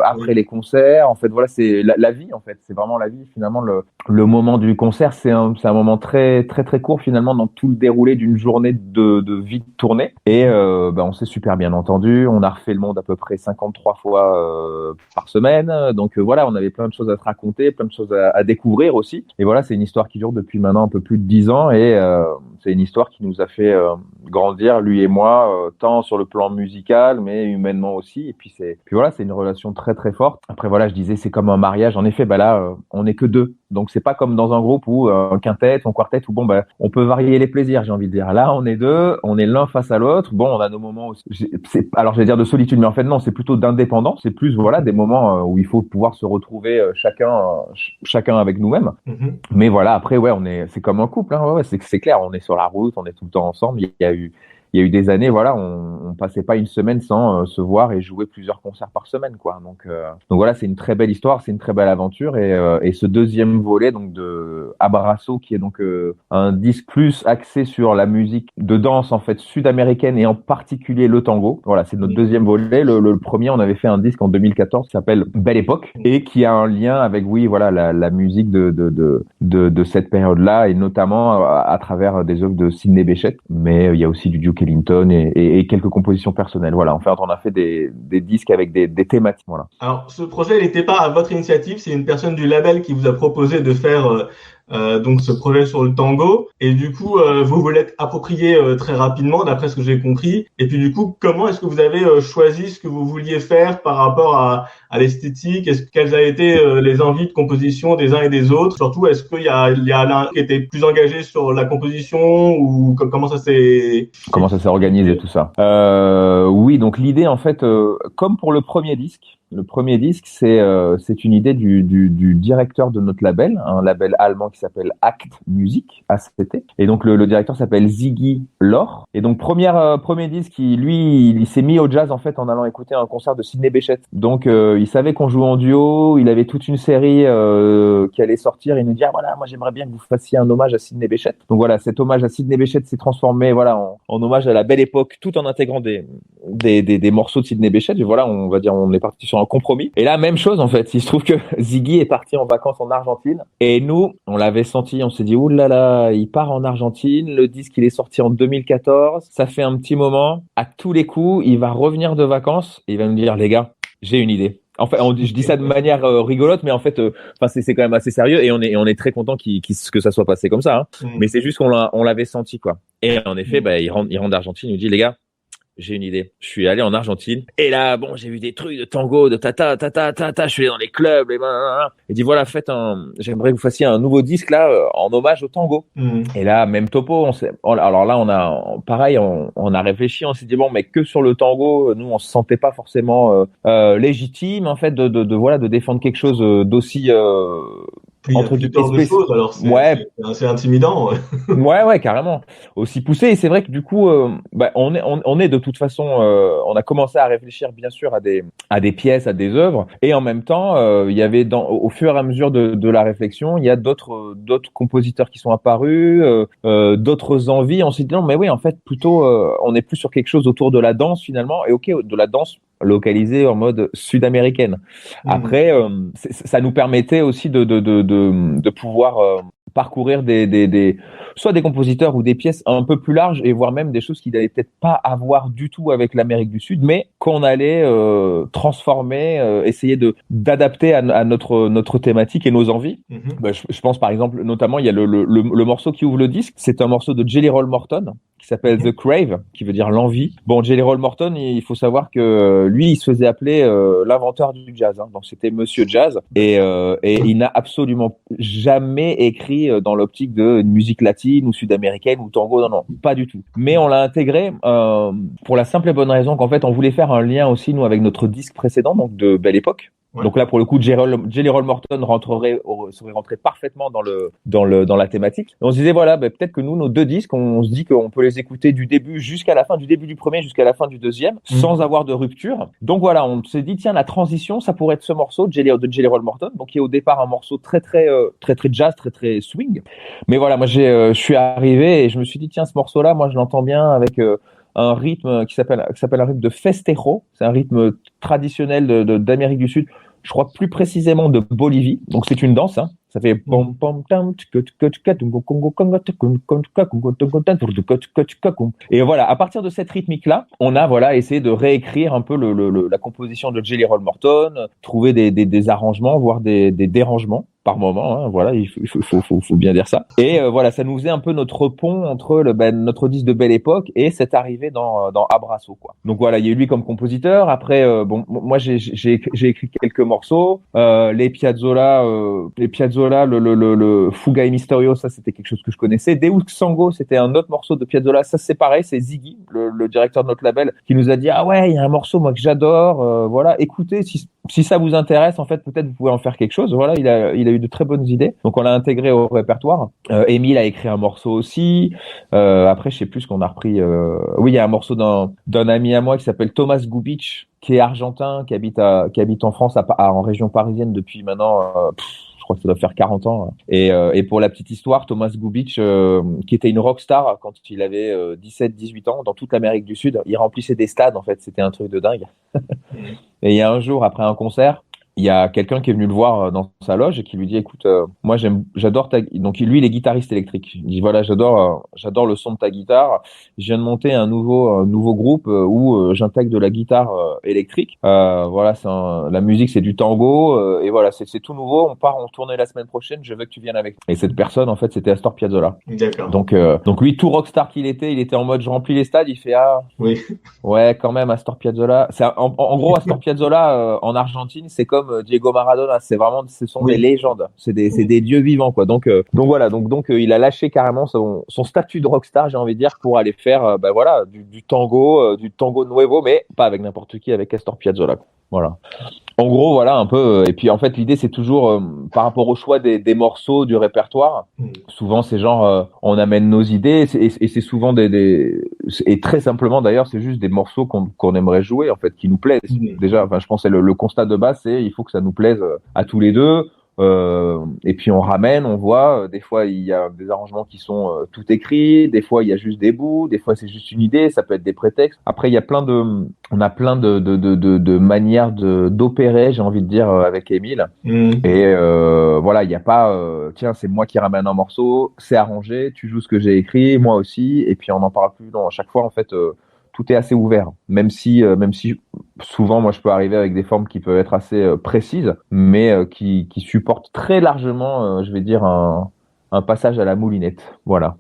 après les concerts. En fait, voilà, c'est la vie, en fait. C'est vraiment la vie, finalement. Le moment du concert, c'est un moment très, très, très court, finalement, dans tout le déroulé d'une journée de vie de tournée. Et on s'est super bien entendu. On a refait le monde à peu près 53 fois par semaine. Donc voilà, on avait plein de choses à se raconter, plein de choses à découvrir aussi. Et voilà, c'est une histoire qui dure depuis maintenant un peu plus de 10 ans et c'est une histoire qui nous a fait grandir, lui et moi, tant sur le plan musical, mais humainement aussi. Et puis voilà, c'est une relation très très forte. Après voilà, je disais, c'est comme un mariage. En effet, là, on n'est que deux. Donc c'est pas comme dans un groupe où un quintet, un quartet où on peut varier les plaisirs, j'ai envie de dire. Là, on est deux, on est l'un face à l'autre. Bon, on a nos moments aussi. Alors je vais dire de solitude, mais en fait non, c'est plutôt d'indépendance. C'est plus voilà des moments où il faut pouvoir se retrouver chacun avec nous-mêmes. Mm-hmm. Mais voilà, après ouais, c'est comme un couple. Hein, ouais, c'est clair. On est sur la route, on est tout le temps ensemble. Il y a eu des années, voilà, on passait pas une semaine sans se voir et jouer plusieurs concerts par semaine, quoi. Donc voilà, c'est une très belle histoire, c'est une très belle aventure et ce deuxième volet donc de Abraço, qui est donc un disque plus axé sur la musique de danse en fait sud-américaine et en particulier le tango. Voilà, c'est notre deuxième volet. Le premier, on avait fait un disque en 2014 qui s'appelle Belle Époque et qui a un lien avec la musique de cette période-là et notamment à travers des œuvres de Sidney Bechet. Mais il y a aussi du Duke Ellington et quelques compositions personnelles. Voilà, en fait, on a fait des disques avec des thématiques. Voilà. Alors, ce projet, il n'était pas à votre initiative, c'est une personne du label qui vous a proposé de faire donc ce projet sur le tango. Et du coup, vous l'êtes approprié très rapidement, d'après ce que j'ai compris. Et puis du coup, comment est-ce que vous avez choisi ce que vous vouliez faire par rapport à l'esthétique? Quelles ont été les envies de composition des uns et des autres? Surtout, est-ce qu'il y a l'un qui était plus engagé sur la composition ou comment ça s'est organisé tout ça? Oui, donc l'idée en fait, comme pour le premier disque, c'est une idée du directeur de notre label, un label allemand qui s'appelle Act Music, ACT. Et donc le directeur s'appelle Ziggy Lor. Et donc premier disque, il s'est mis au jazz en fait en allant écouter un concert de Sidney Bechet. Donc il savait qu'on jouait en duo, il avait toute une série qui allait sortir. Il nous dit voilà, moi j'aimerais bien que vous fassiez un hommage à Sidney Bechet. Donc voilà, cet hommage à Sidney Bechet s'est transformé en hommage à la Belle Époque, tout en intégrant des morceaux de Sidney Bechet. Et voilà, on va dire on est parti sur un compromis. Et là, même chose en fait. Il se trouve que Ziggy est parti en vacances en Argentine et nous, on l'avait senti. On s'est dit oulala, il part en Argentine. Le disque, il est sorti en 2014. Ça fait un petit moment. À tous les coups, il va revenir de vacances et il va nous dire les gars, j'ai une idée. En fait, je dis ça de manière rigolote, mais en fait, c'est quand même assez sérieux et on est très content que ça soit passé comme ça. Hein. Mais c'est juste qu'on l'avait senti quoi. Et en effet, il rentre d'Argentine, il nous dit les gars, j'ai une idée. Je suis allé en Argentine et là, j'ai vu des trucs de tango, de tata. Je suis allé dans les clubs et il dit voilà, j'aimerais que vous fassiez un nouveau disque là en hommage au tango. Et là, même topo. Alors là, on a réfléchi, on s'est dit bon, mais que sur le tango, nous, on se sentait pas forcément légitime en fait de défendre quelque chose d'aussi Puis il y a entre pléthore de guillemets choses, alors ouais. c'est assez intimidant. Ouais, carrément. Aussi poussé. Et c'est vrai que du coup, on est de toute façon, on a commencé à réfléchir bien sûr à des pièces, à des œuvres, et en même temps, il y avait au fur et à mesure de la réflexion, il y a d'autres compositeurs qui sont apparus, d'autres envies. On s'est dit non, mais oui, en fait, plutôt, on est plus sur quelque chose autour de la danse finalement, et ok, de la danse localisée en mode sud-américaine. Après, ça nous permettait aussi de pouvoir parcourir soit des compositeurs ou des pièces un peu plus larges et voire même des choses qui n'allaient peut-être pas avoir du tout avec l'Amérique du Sud, mais qu'on allait transformer, essayer d'adapter à notre thématique et nos envies. Je pense par exemple, notamment, il y a le morceau qui ouvre le disque, c'est un morceau de Jelly Roll Morton qui s'appelle The Crave, qui veut dire l'envie. Bon, Jelly Roll Morton, il faut savoir que lui, il se faisait appeler l'inventeur du jazz, hein. Donc c'était Monsieur Jazz, et il n'a absolument jamais écrit dans l'optique de musique latine ou sud-américaine ou tango, non, pas du tout. Mais on l'a intégré pour la simple et bonne raison qu'en fait, on voulait faire un lien aussi, nous, avec notre disque précédent, donc de Belle Époque. Ouais. Donc là, pour le coup, Jelly Roll Morton serait rentré parfaitement dans la thématique. Et on se disait, voilà, peut-être que nous, nos deux disques, on se dit qu'on peut les écouter du début jusqu'à la fin, du début du premier jusqu'à la fin du deuxième, sans avoir de rupture. Donc voilà, on s'est dit, tiens, la transition, ça pourrait être ce morceau de Jelly Roll Morton, donc qui est au départ un morceau très jazz, très swing. Mais voilà, moi, je suis arrivé et je me suis dit, tiens, ce morceau-là, moi, je l'entends bien avec un rythme qui s'appelle un rythme de festejo. C'est un rythme traditionnel d'Amérique du Sud. Je crois plus précisément de Bolivie. Donc c'est une danse, hein. Ça fait pom pom tam et voilà, à partir de cette rythmique là, on a essayé de réécrire un peu la composition de Jelly Roll Morton, trouver des arrangements, voire des dérangements par moment, hein, voilà, il faut bien dire ça. Et voilà, ça nous faisait un peu notre pont entre notre disque de Belle Époque et cette arrivée dans Abraço, quoi. Donc voilà, il y a eu lui comme compositeur. Après, moi j'ai écrit quelques morceaux, les Piazzolla, le Fuga e Misterio, ça c'était quelque chose que je connaissais. Deux Sango, c'était un autre morceau de Piazzolla, ça c'est pareil, c'est Ziggy, le directeur de notre label, qui nous a dit ah ouais, il y a un morceau moi que j'adore, voilà, écoutez, si ça vous intéresse, en fait, peut-être vous pouvez en faire quelque chose. Voilà, il a eu de très bonnes idées. Donc, on l'a intégré au répertoire. Émile a écrit un morceau aussi. Après, je sais plus ce qu'on a repris. Oui, il y a un morceau d'un ami à moi qui s'appelle Thomas Gubic, qui est argentin, qui habite en France, en région parisienne depuis maintenant, je crois que ça doit faire 40 ans. Et pour la petite histoire, Thomas Gubic, qui était une rockstar quand il avait 17-18 ans dans toute l'Amérique du Sud, il remplissait des stades, en fait. C'était un truc de dingue. Et il y a un jour, après un concert, il y a quelqu'un qui est venu le voir dans sa loge et qui lui dit écoute, moi j'adore donc lui il est guitariste électrique. Il dit voilà, j'adore le son de ta guitare. Je viens de monter un nouveau groupe où j'intègre de la guitare électrique. Voilà, la musique c'est du tango et voilà, c'est tout nouveau. On tourne la semaine prochaine. Je veux que tu viennes avec. Et cette personne en fait c'était Astor Piazzolla. D'accord. Donc lui tout rockstar qu'il était, il était en mode je remplis les stades. Il fait oui. Ouais, quand même Astor Piazzolla. En gros Astor Piazzolla en Argentine c'est comme Diego Maradona, ce sont des légendes, c'est des dieux vivants, quoi. Donc voilà, donc il a lâché carrément son statut de rockstar, j'ai envie de dire, pour aller faire voilà du tango nuevo, mais pas avec n'importe qui, avec Astor Piazzolla, quoi. Voilà. En gros, voilà un peu. Et puis en fait, l'idée c'est toujours par rapport au choix des morceaux du répertoire. Souvent, c'est genre on amène nos idées et c'est souvent et très simplement d'ailleurs, c'est juste des morceaux qu'on aimerait jouer en fait, qui nous plaisent. Déjà, enfin, je pense que le constat de base, c'est il faut que ça nous plaise à tous les deux. Et puis on ramène, on voit. Des fois il y a des arrangements qui sont tout écrits, des fois il y a juste des bouts, des fois c'est juste une idée, ça peut être des prétextes. Après il y a on a plein de manières d'opérer, j'ai envie de dire, avec Émile. Et voilà, il y a pas tiens c'est moi qui ramène un morceau, c'est arrangé, tu joues ce que j'ai écrit, moi aussi, et puis on n'en parle plus. Non, à chaque fois en fait. Tout est assez ouvert, même si souvent moi je peux arriver avec des formes qui peuvent être assez précises, mais qui supportent très largement, je vais dire un passage à la moulinette. Voilà.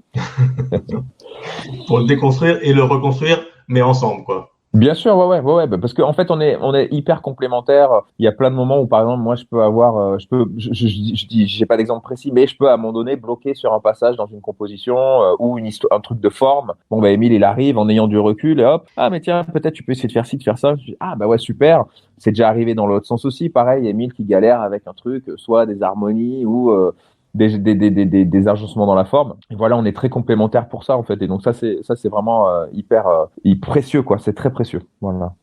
Pour le déconstruire et le reconstruire, mais ensemble, quoi. Bien sûr, ouais, parce qu'en fait, on est hyper complémentaires. Il y a plein de moments où, par exemple, moi, je peux avoir, j'ai pas d'exemple précis, mais je peux à un moment donné bloquer sur un passage dans une composition ou une histoire, un truc de forme. Bon, bah, Émile, il arrive en ayant du recul et hop, ah, mais tiens, peut-être tu peux essayer de faire ci, de faire ça. Je dis, ah, bah ouais, super. C'est déjà arrivé dans l'autre sens aussi. Pareil, Émile qui galère avec un truc, soit des harmonies ou des agencements dans la forme. Et voilà, on est très complémentaires pour ça en fait. Et donc ça c'est vraiment hyper précieux quoi. C'est très précieux. Voilà.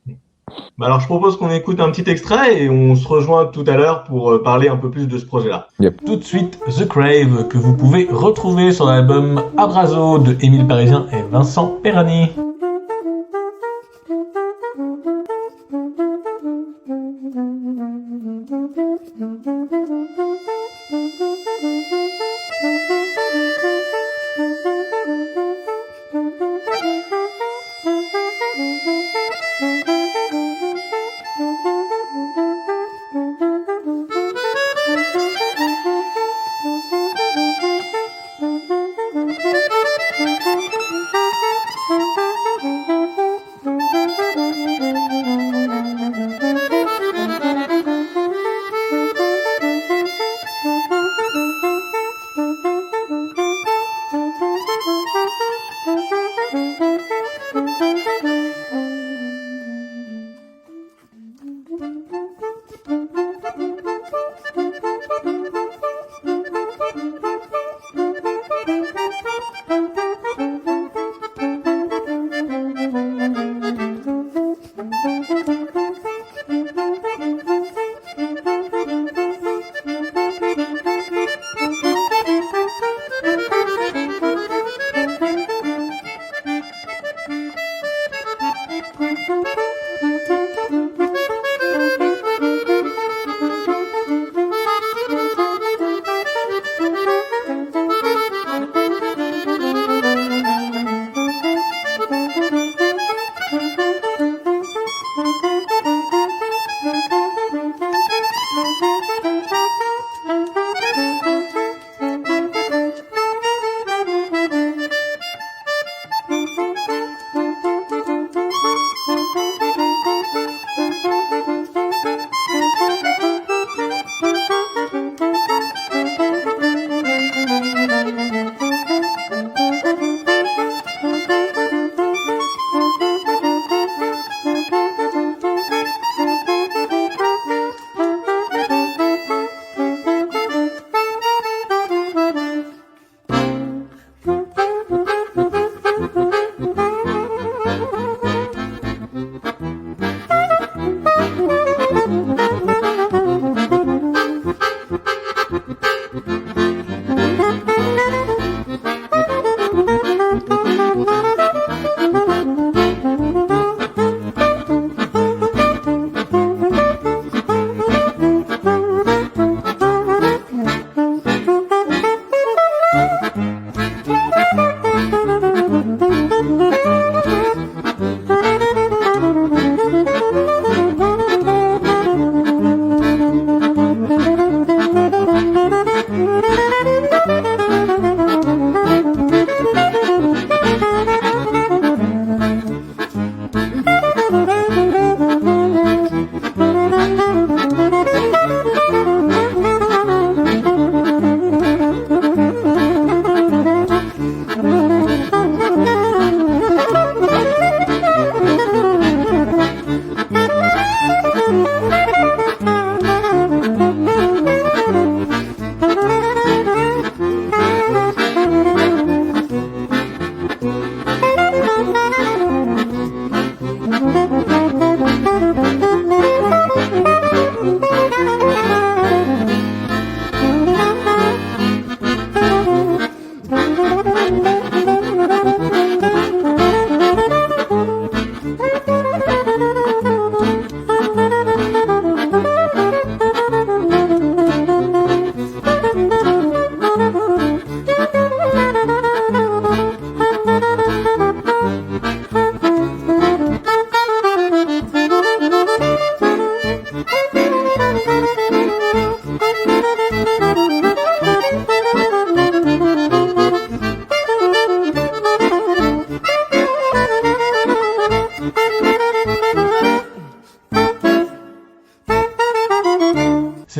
Bah alors je propose qu'on écoute un petit extrait et on se rejoint tout à l'heure pour parler un peu plus de ce projet-là. Yep. Tout de suite, The Crave, que vous pouvez retrouver sur l'album Abrazo de Émile Parisien et Vincent Perani.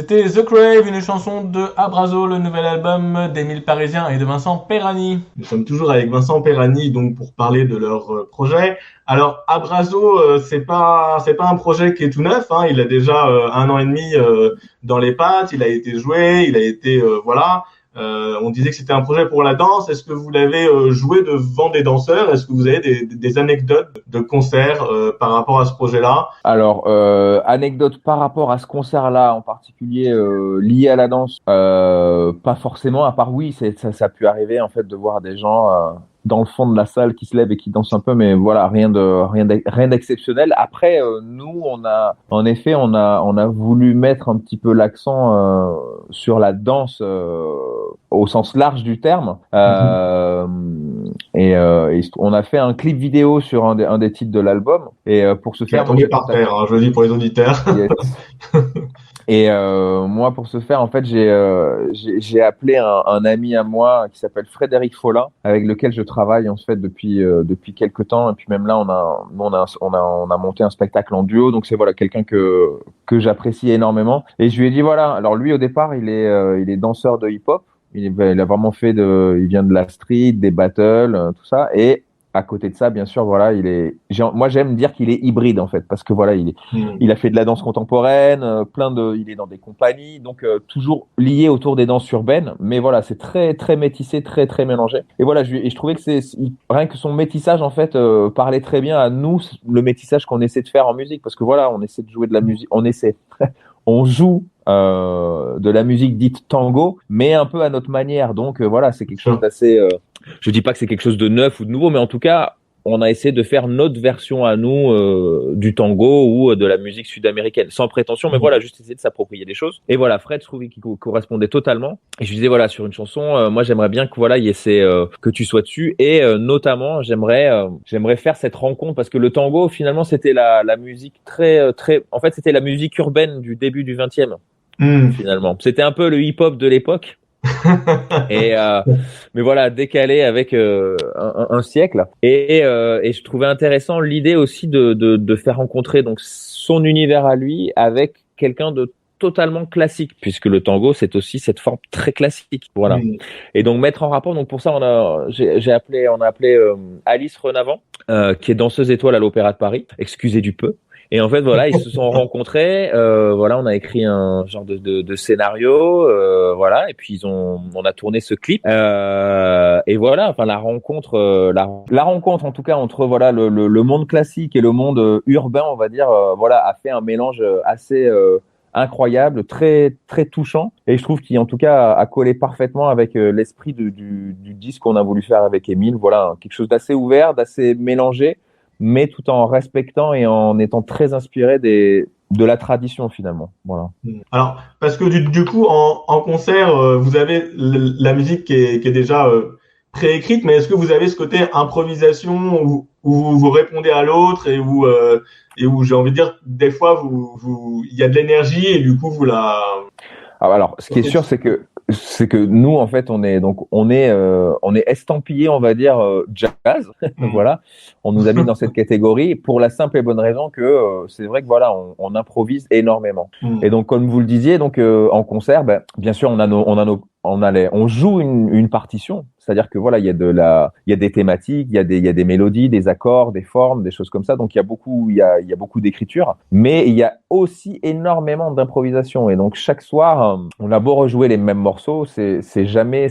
C'était The Crave, une chanson de Abrazo, le nouvel album d'Émile Parisien et de Vincent Perani. Nous sommes toujours avec Vincent Perani, donc pour parler de leur projet. Alors Abrazo, c'est pas un projet qui est tout neuf, hein. Il a déjà 1 an et demi dans les pattes. Il a été joué, il a été voilà. On disait que c'était un projet pour la danse. Est-ce que vous l'avez joué devant des danseurs? Est-ce que vous avez des anecdotes de concerts par rapport à ce projet-là? Alors, anecdote par rapport à ce concert-là en particulier lié à la danse, pas forcément. À part oui, ça a pu arriver en fait de voir des gens dans le fond de la salle qui se lèvent et qui dansent un peu, mais voilà, rien d'exceptionnel. Après, nous, on a voulu mettre un petit peu l'accent sur la danse au sens large du terme. Et on a fait un clip vidéo sur un des titres de l'album. Et pour ce faire, tombé par terre, hein, je le dis pour les auditeurs. Yes. Et moi, pour ce faire, en fait, j'ai appelé un ami à moi qui s'appelle Frédéric Follin, avec lequel je travaille en fait depuis quelques temps. Et puis même là, on a monté un spectacle en duo. Donc c'est voilà quelqu'un que j'apprécie énormément. Et je lui ai dit voilà. Alors lui, au départ, il est danseur de hip-hop. Il a vraiment il vient de la street, des battles, tout ça. Et à côté de ça, bien sûr, voilà, moi j'aime dire qu'il est hybride en fait, parce que voilà, il a fait de la danse contemporaine, il est dans des compagnies, donc toujours lié autour des danses urbaines, mais voilà, c'est très très métissé, très très mélangé. Et voilà, je trouvais que rien que son métissage en fait parlait très bien à nous, le métissage qu'on essaie de faire en musique, parce que voilà, on essaie de jouer de la musique, on joue de la musique dite tango, mais un peu à notre manière. Donc voilà, c'est quelque chose d'assez. Je dis pas que c'est quelque chose de neuf ou de nouveau, mais en tout cas, on a essayé de faire notre version à nous du tango ou de la musique sud-américaine, sans prétention, mais voilà, juste essayer de s'approprier des choses. Et voilà, Fred, je trouvais qu'il correspondait totalement. Et je disais voilà, sur une chanson, moi j'aimerais bien que voilà, il y ait que tu sois dessus, et notamment j'aimerais faire cette rencontre, parce que le tango finalement c'était la musique très très, en fait c'était la musique urbaine du début du 20e. Finalement, c'était un peu le hip-hop de l'époque. Mais voilà, décalé avec un siècle. Et je trouvais intéressant l'idée aussi de faire rencontrer donc son univers à lui avec quelqu'un de totalement classique, puisque le tango c'est aussi cette forme très classique. Voilà. Et donc mettre en rapport. Donc pour ça on a appelé Alice Renavant, qui est danseuse étoile à l'Opéra de Paris. Excusez du peu. Et en fait, voilà, ils se sont rencontrés. Voilà, on a écrit un genre de scénario, voilà, et puis on a tourné ce clip. Et voilà, enfin la rencontre, la rencontre en tout cas entre voilà le monde classique et le monde urbain, on va dire, voilà, a fait un mélange assez incroyable, très très touchant. Et je trouve qu'il en tout cas a collé parfaitement avec l'esprit du disque qu'on a voulu faire avec Émile. Voilà, quelque chose d'assez ouvert, d'assez mélangé, mais tout en respectant et en étant très inspiré de la tradition finalement. Voilà. Alors, parce que du coup, en concert, vous avez la musique qui est déjà préécrite, mais est-ce que vous avez ce côté improvisation où vous répondez à l'autre et où j'ai envie de dire, des fois, il y a de l'énergie et du coup, vous la... Alors, ce qui est sûr, c'est que nous, en fait, on est estampillé, on va dire, jazz. Voilà. On nous a mis dans cette catégorie pour la simple et bonne raison que c'est vrai que voilà, on improvise énormément. Et donc, comme vous le disiez, donc en concert, ben, bien sûr, on joue une partition. C'est-à-dire que voilà, il y a des thématiques, il y a des mélodies, des accords, des formes, des choses comme ça. Donc il y a beaucoup d'écriture, mais il y a aussi énormément d'improvisation. Et donc chaque soir, on a beau rejouer les mêmes morceaux, c'est jamais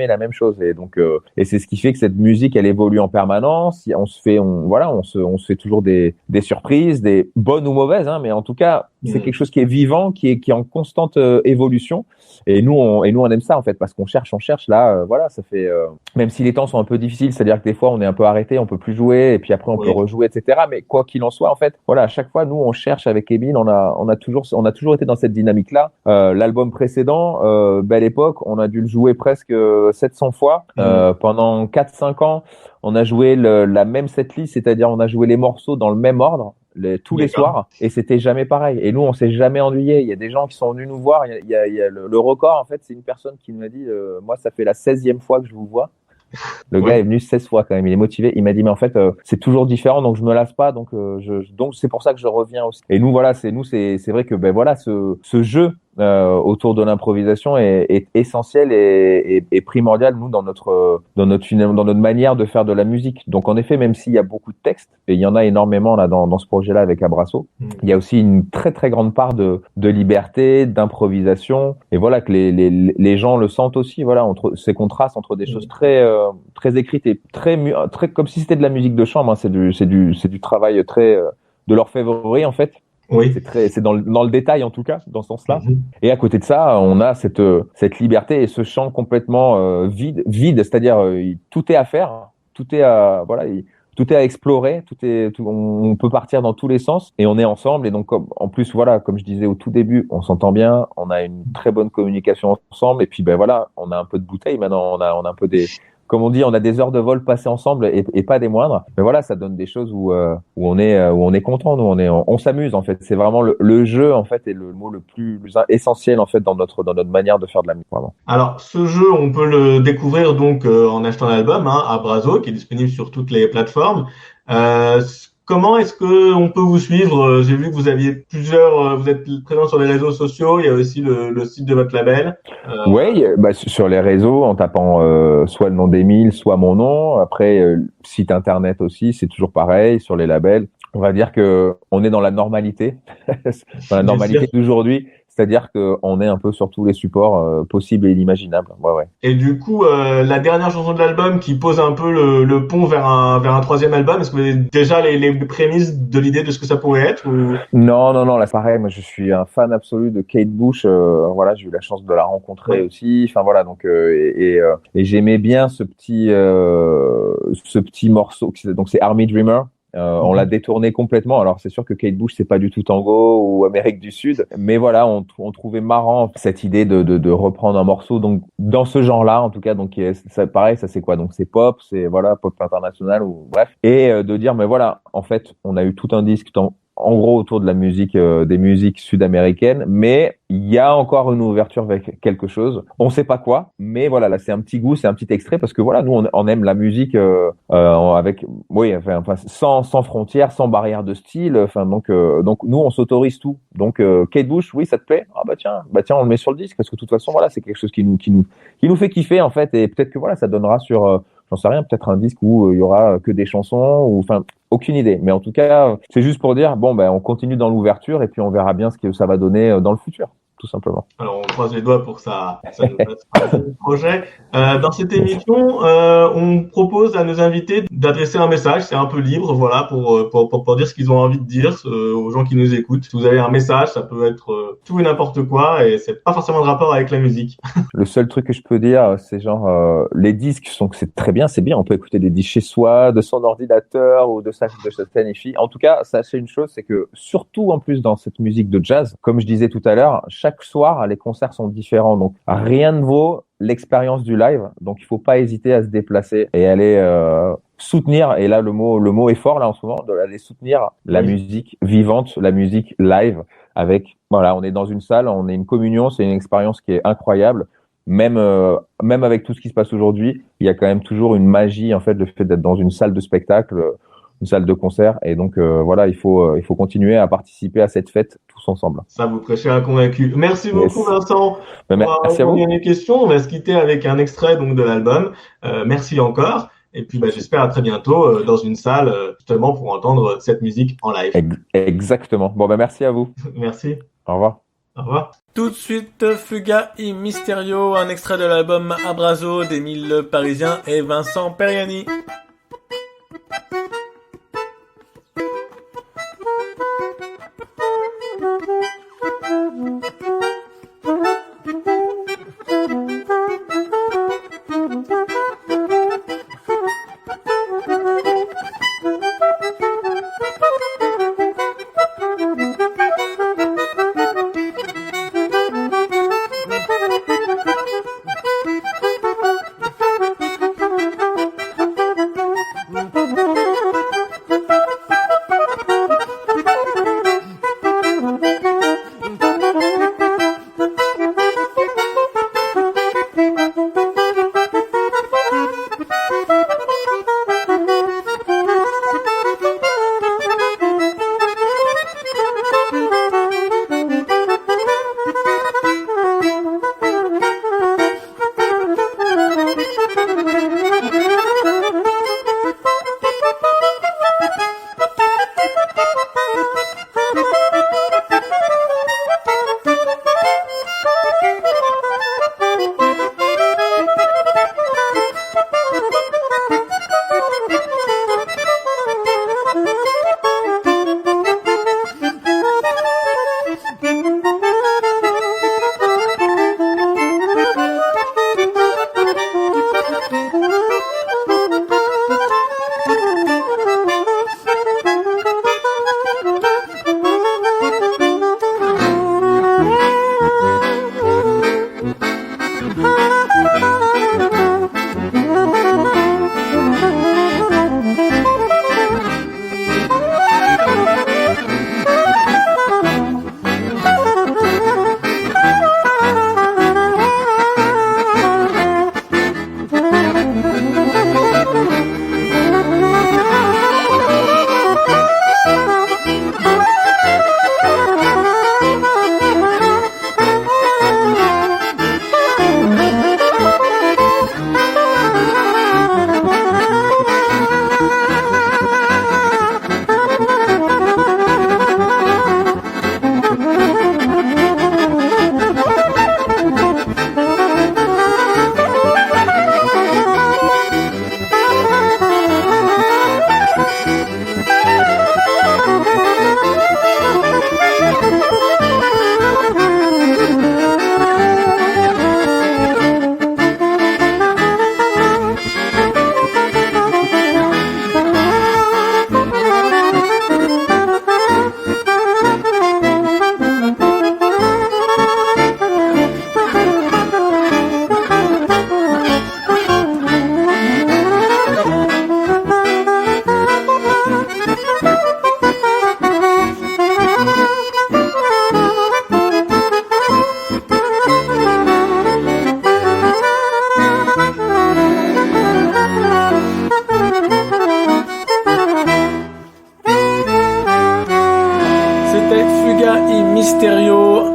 la même chose. Et donc et c'est ce qui fait que cette musique, elle évolue en permanence. On se fait toujours des surprises, des bonnes ou mauvaises, hein, mais en tout cas, c'est quelque chose qui est vivant, qui est en constante évolution. Et nous on aime ça en fait, parce qu'on cherche là, voilà, ça fait même si les temps sont un peu difficiles, c'est-à-dire que des fois on est un peu arrêté, on peut plus jouer, et puis après on peut rejouer, etc. Mais quoi qu'il en soit, en fait, voilà, à chaque fois nous on cherche avec Émile, on a toujours été dans cette dynamique-là. L'album précédent, Belle Époque, on a dû le jouer presque 700 fois pendant 4-5 ans. On a joué la même setlist, c'est-à-dire on a joué les morceaux dans le même ordre. Tous les soirs, et c'était jamais pareil. Et nous, on s'est jamais ennuyé. Il y a des gens qui sont venus nous voir. Il y a le record, en fait, c'est une personne qui nous a dit, moi, ça fait la 16e fois que je vous vois. Le gars est venu 16 fois quand même. Il est motivé. Il m'a dit, mais en fait, c'est toujours différent, donc je me lasse pas. Donc c'est pour ça que je reviens aussi. Et nous, voilà, c'est vrai que, ben voilà, ce jeu autour de l'improvisation est essentiel et primordial nous dans notre manière de faire de la musique. Donc en effet, même s'il y a beaucoup de textes, et il y en a énormément là dans ce projet-là avec Abrasso, il y a aussi une très très grande part de liberté, d'improvisation, et voilà que les gens le sentent aussi. Voilà, entre ces contrastes entre des choses très très écrites et très comme si c'était de la musique de chambre. Hein, c'est du travail très de l'orfèvrerie en fait. Oui. C'est dans le détail en tout cas, dans ce sens-là. Et à côté de ça, on a cette liberté et ce champ complètement vide, c'est-à-dire tout est à faire, tout est à tout est à explorer, on peut partir dans tous les sens et on est ensemble. Et donc en plus voilà, comme je disais au tout début, on s'entend bien, on a une très bonne communication ensemble et puis ben voilà, on a un peu de bouteille maintenant, on a un peu des, comme on dit, on a des heures de vol passées ensemble et pas des moindres. Mais voilà, ça donne des choses où on est content. Nous, on s'amuse en fait. C'est vraiment le jeu en fait est le mot le plus essentiel en fait dans notre manière de faire de la musique. Vraiment. Alors, ce jeu, on peut le découvrir donc en achetant l'album, Abrazo, qui est disponible sur toutes les plateformes. Comment est-ce que on peut vous suivre? J'ai vu que vous aviez vous êtes présent sur les réseaux sociaux. Il y a aussi le site de votre label. Oui, sur les réseaux, en tapant soit le nom d'Émile, soit mon nom. Après, site internet aussi, c'est toujours pareil. Sur les labels, on va dire que on est dans la normalité, dans la normalité d'aujourd'hui. C'est-à-dire qu'on est un peu sur tous les supports possibles et inimaginables. Ouais. Et du coup, la dernière chanson de l'album qui pose un peu le pont vers un troisième album, est-ce que vous avez déjà les prémices de l'idée de ce que ça pourrait être ou... Non, là c'est pareil. Moi, je suis un fan absolu de Kate Bush. Voilà, j'ai eu la chance de la rencontrer aussi. Enfin voilà, donc et j'aimais bien ce petit morceau. Donc c'est Army Dreamer. On l'a détourné complètement. Alors c'est sûr que Kate Bush c'est pas du tout tango ou Amérique du Sud, mais voilà, on trouvait marrant cette idée de reprendre un morceau donc dans ce genre-là en tout cas. Donc ça, pareil, ça c'est quoi? Donc c'est pop, c'est voilà pop international ou bref, et de dire mais voilà, en fait on a eu tout un disque en gros autour de la musique, des musiques sud-américaines, mais il y a encore une ouverture avec quelque chose. On sait pas quoi, mais voilà, là c'est un petit goût, c'est un petit extrait parce que voilà, nous on aime la musique avec, oui, enfin sans frontières, sans barrière de style. Enfin donc nous on s'autorise tout. Donc Kate Bush, oui, ça te plaît? Ah bah tiens, on le met sur le disque parce que de toute façon voilà, c'est quelque chose qui nous fait kiffer en fait et peut-être que voilà, ça donnera sur j'en sais rien, peut-être un disque où il y aura que des chansons ou enfin aucune idée. Mais en tout cas, c'est juste pour dire bon on continue dans l'ouverture et puis on verra bien ce que ça va donner dans le futur, tout simplement. Alors on croise les doigts pour ça nous fasse un projet. Dans cette émission, on propose à nos invités d'adresser un message, c'est un peu libre, voilà, pour dire ce qu'ils ont envie de dire aux gens qui nous écoutent. Si vous avez un message, ça peut être tout et n'importe quoi et c'est pas forcément de rapport avec la musique. Le seul truc que je peux dire, c'est genre les disques c'est très bien, c'est bien, on peut écouter des disques chez soi, de son ordinateur ou de sa planifie. En tout cas, sachez une chose, c'est que surtout en plus dans cette musique de jazz, comme je disais tout à l'heure, chaque soir les concerts sont différents, donc rien ne vaut l'expérience du live. Donc il faut pas hésiter à se déplacer et aller soutenir. Et là le mot est fort là en ce moment, d'aller soutenir la musique vivante, la musique live. Avec voilà, on est dans une salle, on est une communion, c'est une expérience qui est incroyable. Même avec tout ce qui se passe aujourd'hui, il y a quand même toujours une magie en fait, le fait d'être dans une salle de spectacle, une salle de concert. Et donc voilà, il faut continuer à participer à cette fête tous ensemble. Ça, vous prêchez un convaincu. Merci beaucoup Vincent. Merci à vous. Une question, on va se quitter avec un extrait donc de l'album. Merci encore. Et puis j'espère à très bientôt dans une salle justement pour entendre cette musique en live. Exactement. Bon merci à vous. Merci. Au revoir. Au revoir. Tout de suite, Fuga y Mysterio, un extrait de l'album Abrazo d'Émile Parisien et Vincent Periani.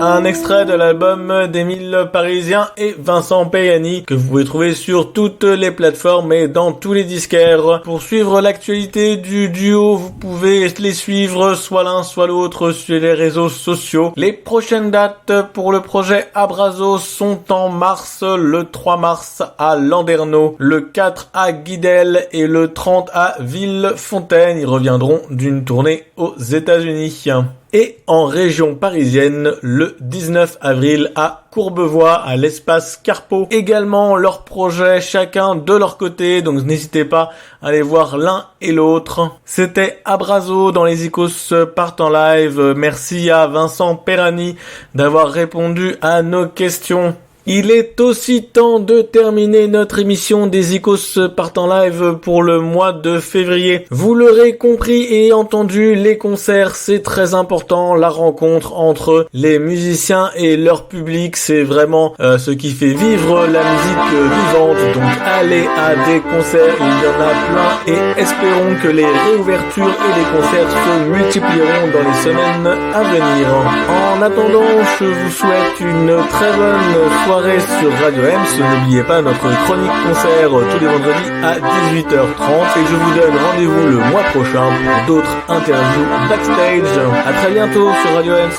Un extrait de l'album d'Émile Parisien et Vincent Payani que vous pouvez trouver sur toutes les plateformes et dans tous les disquaires. Pour suivre l'actualité du duo, vous pouvez les suivre soit l'un soit l'autre sur les réseaux sociaux. Les prochaines dates pour le projet Abrazo sont en mars, le 3 mars à Landerneau, le 4 à Guidel et le 30 à Villefontaine. Ils reviendront d'une tournée aux États-Unis. Et en région parisienne, le 19 avril à Courbevoie, à l'espace Carpeau. Également leur projet, chacun de leur côté, donc n'hésitez pas à aller voir l'un et l'autre. C'était Abrazo dans les Icos partent en live. Merci à Vincent Perani d'avoir répondu à nos questions. Il est aussi temps de terminer notre émission des Icos partent en live pour le mois de février. Vous l'aurez compris et entendu, les concerts c'est très important, la rencontre entre les musiciens et leur public, c'est vraiment ce qui fait vivre la musique vivante. Donc allez à des concerts, il y en a plein et espérons que les réouvertures et les concerts se multiplieront dans les semaines à venir. En attendant, je vous souhaite une très bonne soirée sur Radio Ems. N'oubliez pas notre chronique concert tous les vendredis à 18h30 et je vous donne rendez-vous le mois prochain pour d'autres interviews backstage. À très bientôt sur Radio Ems.